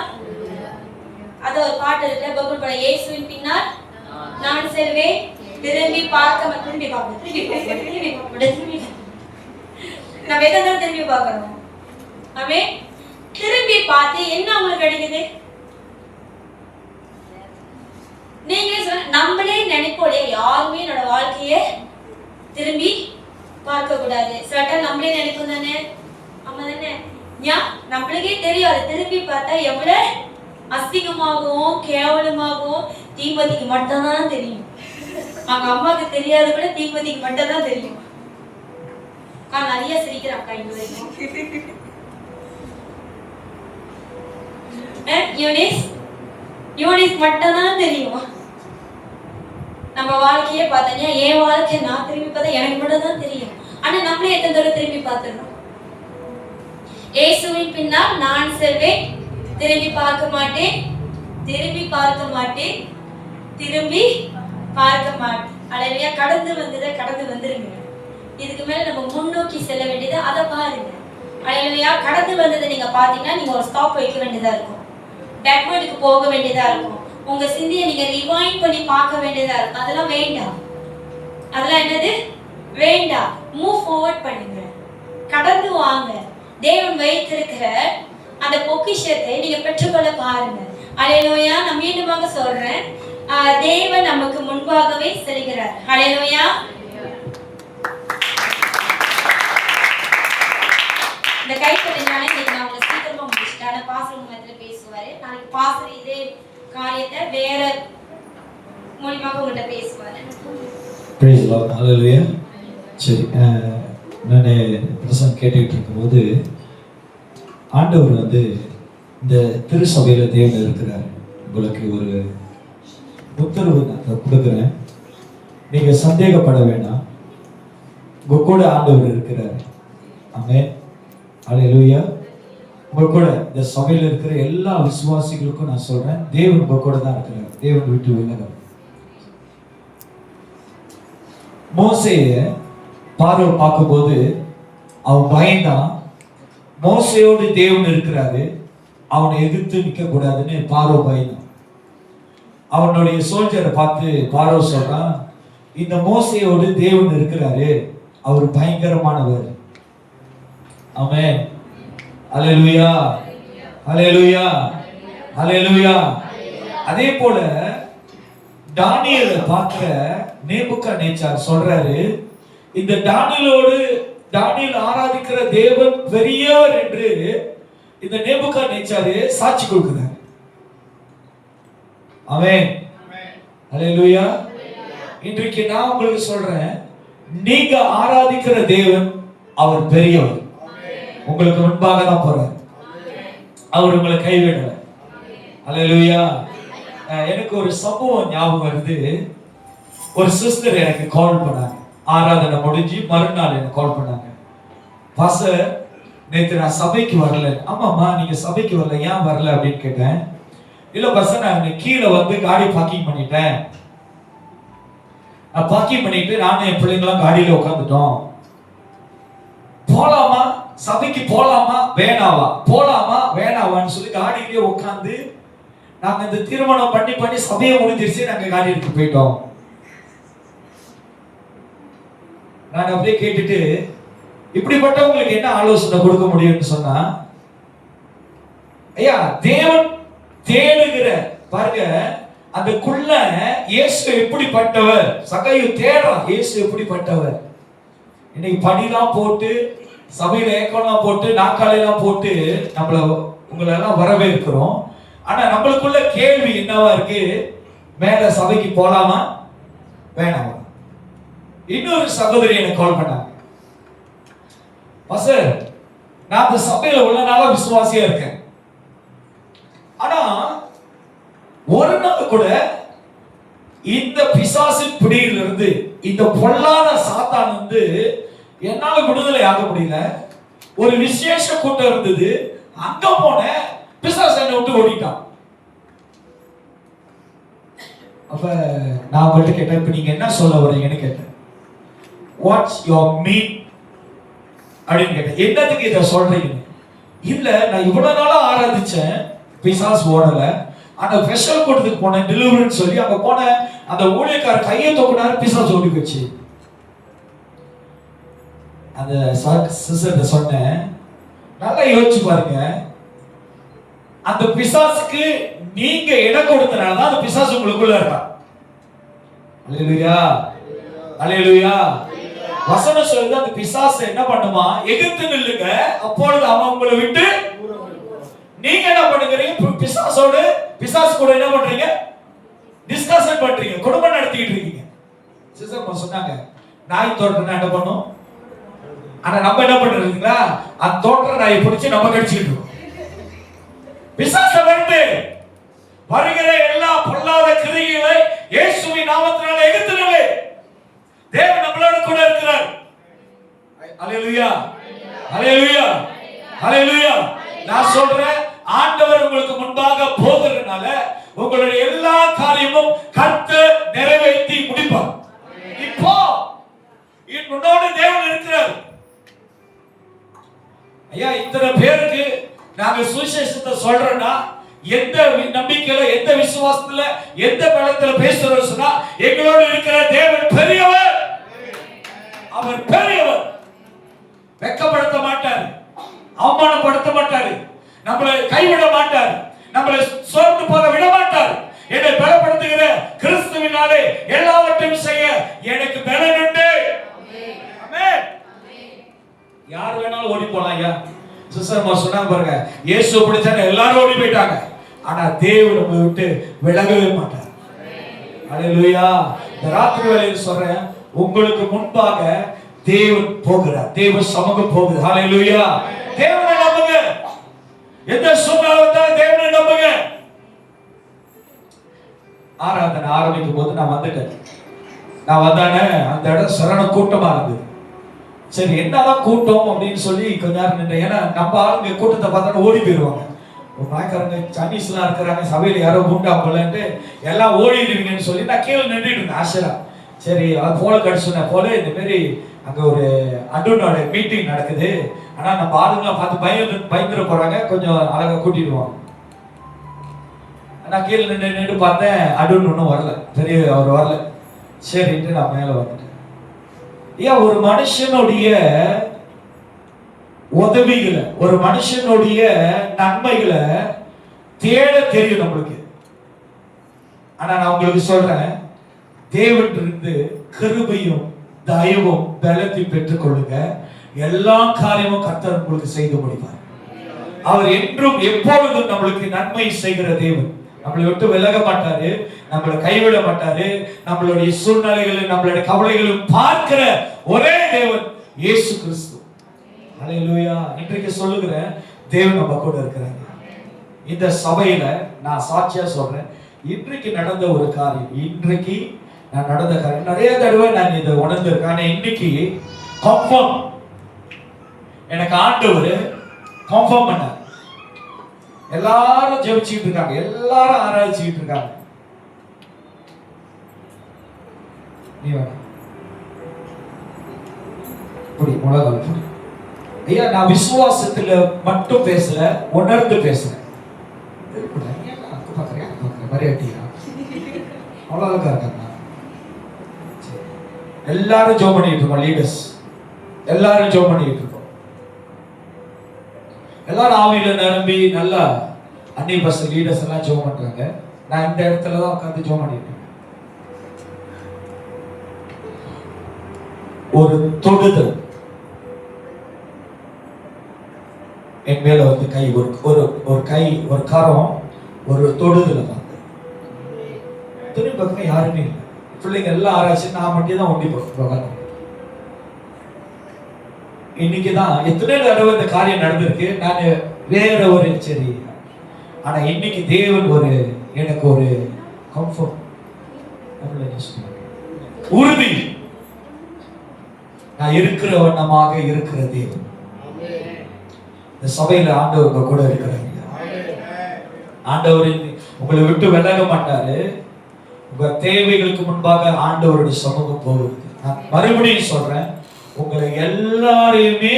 அது ஒரு பாட்டு இருக்கு, பைபிள் பட, இயேசுவின் பின்னால் நான் செல்வேன், திரும்பி பார்க்க நம்ம எதை திரும்பி பார்க்கணும்? ஆமென். திரும்பி பார்த்து என்ன உங்களுக்கு கிடைக்குது? நீங்க நம்மளே நினைப்போம், யாருமே என்னோட வாழ்க்கைய திரும்பி பார்க்க கூடாது. சில நம்மளே நினைப்போம் தானே? ஆமா தானே? நம்மளுக்கே தெரியும் அது திரும்பி பார்த்தா எவ்வளவு அசிங்கமாகவும் கேவலமாகவும் தீபதிக்கு மட்டும்தான் தெரியும். அவங்க அம்மாவுக்கு தெரியாத கூட தீபதிக்கு மட்டும் தான் தெரியும். நிறைய சிரிக்கிறாக்கா இங்க வரைக்கும். யூனிஸ் மட்டும் தான் தெரியும். நம்ம வாழ்க்கையே பார்த்தீங்க, என் வாழ்க்கைய நான் திரும்பி பார்த்தா எனக்கு மட்டும் தான் தெரியும். ஆனா நம்மளே எத்தனை தடவை திரும்பி பார்த்துடுறோம்? இயேசுவின் பின்னால் நான் செல்வேன், திரும்பி பார்க்க மாட்டேன், திரும்பி பார்க்க மாட்டேன், திரும்பி பார்க்க மாட்டேன். ஹல்லேலூயா. கடந்து வந்துருங்க. இதுக்கு மேல நம்ம முன்னோக்கி செல்ல வேண்டியது அதை பாருங்க. ஹல்லேலூயா. கடந்து வந்ததை நீங்க பாத்தீங்கன்னா நீங்க ஒரு ஸ்டாப் வைக்க வேண்டியதா இருக்கும், பேக்வர்டுக்கு போக வேண்டியதா இருக்கும், உங்க சிந்தியை நீங்க ரிவைண்ட் பண்ணி பார்க்க வேண்டியதா இருக்கும். அதெல்லாம் வேண்டாம். அதெல்லாம் என்னது? வேண்டாம். மூவ் ஃபார்வர்ட் பண்ணுங்க, கடந்து வாங்க. தேவன் வைத்திருக்கிற அந்த பொக்கிஷத்தை நீங்க பெற்றுக்கொள்ள பாருங்க. ஹல்லேலூயா. நான் மீண்டுமாக சொல்றேன், தேவன் நமக்கு முன்பாகவே செல்கிறார். ஹல்லேலூயா. இந்த கைத்தட்டினால இன்னைக்கு நான் உங்களை சீக்கிரமா முடிச்சிட்டேன். பாஸ்டர் உங்க பேசுவாரு. நாளைக்கு பாஸ்டர் இதே காரியத்தை வேற மூலியமாக உங்கள்கிட்ட பேசுவாரு. Praise Lord. ஹல்லேலூயா. சரி, நான் பிரசங்கம் கேட்டுக்கிட்டு இருக்கும்போது ஆண்டவர் வந்து இந்த திருசபையில் தேவன் இருக்கிறார். உங்களுக்கு ஒரு உத்தரவு நான் கொடுக்குறேன், நீங்கள் சந்தேகப்பட வேண்டாம். உங்கள் கூட ஆண்டவர் இருக்கிறார். ஆமென். ஹல்லேலூயா. உங்கள் கூட இந்த சபையில் இருக்கிற எல்லா விசுவாசிகளுக்கும் நான் சொல்கிறேன், தேவன் உங்கள் கூட தான் இருக்கிறார். தேவன் விட்டு விலக. மோசேய பார்வை பார்க்கும்போது அவன் பயந்தான். மோசையோடு தேவன் இருக்கிறாரு, அவனை எதிர்த்து நிற்க கூடாதுன்னு பார்வோ பயந்தான். அவனுடைய சோல்ஜரை பார்த்து பார்வோ சொல்றான், இந்த மோசையோடு தேவன் இருக்கிறாரு, அவர் பயங்கரமானவர். ஆமென். அல்லேலூயா, அல்லேலூயா, அல்லேலூயா. அதே போல தானியேலை பார்க்கிற நேபுகாத்நேச்சார் சொல்றாரு, இந்த தானியேல் ஆராதிக்கிற தேவன் பெரியவர் என்று இந்த நேபுகாத்நேச்சார் சாட்சி கொடுக்கிறார். ஆமென். அல்லேலூயா. இன்றைக்கு நான் உங்களுக்கு சொல்றேன், நீங்க ஆராதிக்கிற தேவன் அவர் பெரியவர். உங்களுக்கு முன்பாக தான் போறார், அவர் உங்களை கைவிடல. அல்லேலூயா. எனக்கு ஒரு சம்பவம் ஞாபகம் வருது. ஒரு சிஸ்டர் எனக்கு கால் பண்ணாங்க, ஆராதனை முடிஞ்சு மறுநாள் எனக்கு கால் பண்ணாங்க. பாஸ்டர், நேற்று நான் சபைக்கு வரல. ஆமாம்மா, நீங்க சபைக்கு வரல, ஏன் வரல அப்படின்னு கேட்டேன். இல்ல பாஸ்டர், நான் கீழே வந்து காடி பார்க்கிங் பண்ணிட்டேன். நான் பார்க்கிங் பண்ணிட்டு நானும் என் பிள்ளைங்களாம் காடியில உட்காந்துட்டோம். போலாமா, சபைக்கு போலாமா வேணாவா, போலாமா வேணாவான்னு சொல்லி காடியிலேயே உட்காந்து நாங்க இந்த திருமணம் பண்ணி சபையை முடிஞ்சிருச்சு, நாங்க காடி எடுத்து போயிட்டோம். நான் அப்படியே கேட்டுட்டு, இப்படிப்பட்டவங்களுக்கு என்ன ஆலோசனை கொடுக்க முடியும்னு சொன்னா, ஐயா தேவன் தேடுகிற பாருங்க, அந்த குள்ள இயேசு எப்படிப்பட்டவர், சகையு தேடுறான் இயேசு எப்படிப்பட்டவர். இன்னைக்கு படிலாம் போட்டு சபையில ஏக்கம்லாம் போட்டு நாக்காலையெல்லாம் போட்டு உங்களை எல்லாம் வரவேற்கிறோம். ஆனா நம்மளுக்குள்ள கேள்வி என்னவா இருக்கு, மேல சபைக்கு போலாமா வேணாமா. இன்னொரு சகோதரி எனக்கு கால் பண்ணாங்க, பாஸ்டர் நான் அந்த சபையில உள்ள நாளா விசுவாசியா இருக்கேன், ஆனா ஒரு நாள் கூட இந்த பிசாசின் பிடியிலிருந்து, இந்த பொல்லாத சாத்தான் வந்து என்னால விடுதலை ஆக முடியல. ஒரு விசேஷ கூட்டம் இருந்தது, அங்க போன பிசாசு என்னை விட்டு ஓடிட்டான். அப்ப நான் அவங்கள்ட்ட கேட்டேன், இப்ப நீங்க என்ன சொல்ல வரீங்கன்னு கேட்டேன். வாட்ஸ் யுவர் மீன் அப்படின்னு கேட்டேன். என்னத்துக்கு இதை சொல்றீங்க? இல்ல நான் இவ்வளவு நாளா ஆராதிச்சேன், பிசாசு ஓடல. அந்த ஸ்பெஷல் கூட்டத்துக்கு போனேன் டெலிவரின்னு சொல்லி, அங்க போன அந்த ஊழியக்காரர் கையை தூக்குனாரு, பிசாசு ஓடி போச்சு. அந்த சிஸ்டர்ட்ட சொன்னேன், நல்லா யோசிச்சு பாருங்க, அந்த பிசாசுக்கு நீங்க இடம் கொடுத்தனால தான் அந்த பிசாசு உங்களுக்குள்ள இருக்கா. அல்லேலூயா, அல்லேலூயா. வசனம் சொல்லுது, அந்த பிசாசு என்ன பண்ணுமா, எதிர்த்து நில்லுங்க, அப்பொழுது அவன் உங்களை விட்டு. நீங்க என்ன பண்ணுகிறீங்க, பிசாசு கூட என்ன பண்றீங்க, டிஸ்கஷன் பண்றீங்க, குடும்பம் நடத்திட்டு இருக்கீங்க. சிஸ்டர் சொன்னாங்க, நாய் தோட்டம் என்ன பண்ணும், ஆனா நம்ம என்ன பண்றீங்களா, அந்த தோற்ற நாயை பிடிச்சு நம்ம கடிச்சுக்கிட்டு இருக்கோம். பிசாச வந்து வருகிற எல்லா பொல்லாத கிரியைகளை இயேசுவின் நாமத்தினால எதிர்த்துடுங்க. தேவன் நம்மளோட கூட இருக்கிறார். அல்லேலூயா, அல்லேலூயா, அல்லேலூயா. நான் சொல்றேன், ஆண்டவர் உங்களுக்கு முன்பாக போகிறதுனால உங்களுடைய எல்லா காரியமும் கர்த்தர் நிறைவேற்றி முடிப்பார். இப்போ முன்னோடு தேவன் இருக்கிறார். ஐயா, இத்தனை பேருக்கு நாங்க சுவிசேஷத்தை சொல்றோம்னா, எந்த நம்பிக்கையில, எந்த விசுவாசத்துல, எந்த பலத்துல பேசுறோம் சொன்னா, எங்களோடு இருக்கிற தேவன் பெரியவர், அவர் பெரியவர். வெட்கப்படுத்த மாட்டார், அவமானப்படுத்த மாட்டார், நம்மளை கைவிட மாட்டார், நம்மளை சோர்ந்து போக விட மாட்டார். என்னை பலப்படுத்துகிற கிறிஸ்துவினாலே எல்லாவற்றையும் செய்ய எனக்கு பலன் உண்டு. ஆமென். யார் வேணாலும் ஓடி போலாம். ஐயா சிஸ்டர் சொன்னாங்க பாருங்க, இயேசு பிடிச்சா எல்லாரும் ஓடி போயிட்டாங்க, ஆனா தேவன் நம்மை விட்டு விலகவே மாட்டார். அல்லேலூயா. இந்த ராத்திரி வேளையில் சொல்றேன், உங்களுக்கு முன்பாக தேவன் போகிறார், தேவ சமூகம் போகுது. அல்லேலூயா. தேவனை நம்புங்க, எந்த சூழ்நிலை வந்தாலும் தேவனை நம்புங்க. ஆராதனை ஆரம்பிக்கும் போது நான் வந்துட்டேன். நான் வந்தானே அந்த இடம் சரண கூட்டமா இருந்தது. சரி என்னதான் கூட்டம் அப்படின்னு சொல்லி கொஞ்ச நேரம் நின்றேன். ஏன்னா நம்ம ஆளுங்க கூட்டத்தை பார்த்தா ஓடி போயிடுவாங்க. மயக்காரங்க சைனீஸ்லாம் இருக்கிறாங்க, சபையில யாரோ குண்டா போலன்ட்டு எல்லாம் ஓடிடுவீங்கன்னு சொல்லி நான் கீழே நின்றுட்டு இருந்தேன் ஆசிரா. சரி அது போல கடிச்சுன போல இந்த மாதிரி அங்க ஒரு அட்வனோட மீட்டிங் நடக்குது, ஆனா நம்ம ஆளுங்களாம் பார்த்து பயந்துட போறாங்க, கொஞ்சம் அழகா கூட்டிடுவாங்க. நான் கீழே நின்று பார்த்தேன், அடுன்னு ஒன்றும் வரல, பெரிய அவர் வரல. சரின்ட்டு நான் மேலே வந்துட்டேன். ஏன் ஒரு மனுஷனுடைய உதவிகளை, ஒரு மனுஷனுடைய நன்மைகளை தேட தெரியும் நம்மளுக்கு. ஆனா நான் உங்களுக்கு சொல்றேன், தேவன் இருந்து கிருபையும் தயவும் பலத்தையும் பெற்றுக் கொள்ளுங்க. எல்லா காரியமும் கர்த்தர் உங்களுக்கு செய்து முடிப்பார். அவர் என்றும் எப்பொழுதும் நம்மளுக்கு நன்மை செய்கிற தேவன். நம்மளை விட்டு விலக மாட்டாரு, நம்மளை கைவிட மாட்டாரு. நம்மளுடைய சூழ்நிலைகளும் நம்மளுடைய கவலைகளும் பார்க்கிற ஒரே தேவன் இயேசு கிறிஸ்து. அல்லேலூயா. இன்றைக்கு சொல்லுகிறேன், தேவன் நம்ம கூட இருக்கிறாங்க. இந்த சபையில நான் சாட்சியா சொல்றேன், இன்றைக்கு நடந்த ஒரு காரியம், இன்றைக்கு நான் நடந்த காரியம் நிறைய தடவை நான் இதை உணர்ந்திருக்கேன். ஆனா இன்னைக்கு கன்ஃபார்ம் எனக்கு ஆண்டவர் கன்ஃபார்ம் பண்ணார். எல்லாரும் ஜெபிச்சுட்டு இருக்காங்க, எல்லாரும் ஆராய்ச்சிட்டு இருக்காங்க. நீ வேணா புடி முழங்கால் புடி. ஐயா, நான் விசுவாசத்துல மட்டும் பேசல, உணர்ந்து பேசுறேன். எல்லாரும் ஜோம் பண்ணிட்டு இருக்கோம். லீடர்ஸ் எல்லாரும் ஜோம் பண்ணிட்டு இருக்கோம். எல்லாரும் ஆவியில நிரம்பி நல்லா அன்னி பஸ் லீடர்ஸ் எல்லாம் ஜோம் பண்றாங்க. நான் இந்த இடத்துல தான் உட்கார்ந்து ஜோம் பண்ணிட்டு இருக்கேன். ஒரு தொடுதல் என் மேல வந்து கை ஒரு கை ஒரு கரம் ஒரு தொடுதல் தான். துணி பக்கம் யாருமே இல்லை, பிள்ளைங்க எல்லாம் ஆராய்ச்சி, நான் மட்டும் தான் ஒண்டி போகிறேன். இன்னைக்குதான் எத்தனை தடவை இந்த காரியம் நடந்திருக்கு. நான் வேற ஒரு சரி, ஆனா இன்னைக்கு தேவன் எனக்கு ஒரு கம்ஃபர்ட், உறுதி, நான் இருக்கிற வண்ணமாக இருக்கிற தேவன். இந்த சபையில ஆண்டவர் உங்க கூட இருக்கிறாங்க. ஆண்டவர் உங்களை விட்டு விலக மாட்டாரு. உங்க தேவைகளுக்கு முன்பாக ஆண்டவருடைய சமூகம் போகுது. நான் மறுபடியும் சொல்றேன், உங்களை எல்லாரையுமே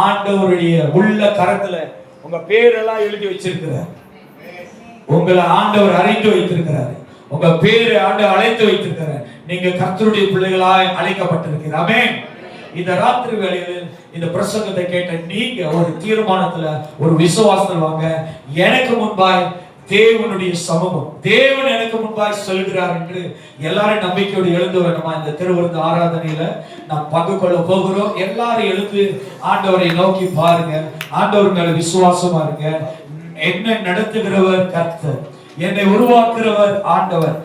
ஆண்டவருடைய உள்ள கரத்துல உங்க பேரெல்லாம் எழுதி வச்சிருக்கிறார். உங்களை ஆண்டவர் அறிந்து வைத்திருக்கிறார். உங்க பேரை ஆண்டவர் அழைத்து வைத்திருக்கிறார். நீங்க கர்த்தருடைய பிள்ளைகளாய் அழைக்கப்பட்டிருக்கிறார். ஆமென். இந்த ராத்திரி வேளையில் இந்த பிரசங்கத்தை கேட்ட நீங்க ஒரு தீர்மானத்துல, ஒரு விசுவாசத்துல வாங்க. எனக்கு முன்பாய் தேவனுடைய சமூகம், தேவன் எனக்கு முன்பாய் சொல்கிறார் என்று எல்லாரும் நம்பிக்கையோடு எழுந்து வேணுமா? இந்த திருவிருந்து ஆராதனையில நாம் பங்கு கொள்ள போகிறோம். எல்லாரும் எழுந்து ஆண்டவரை நோக்கி பாருங்க. ஆண்டவர் மேல விசுவாசமா இருங்க. என்ன நடத்துகிறவர் கர்த்தர், என்னை உருவாக்குறவர் ஆண்டவர்.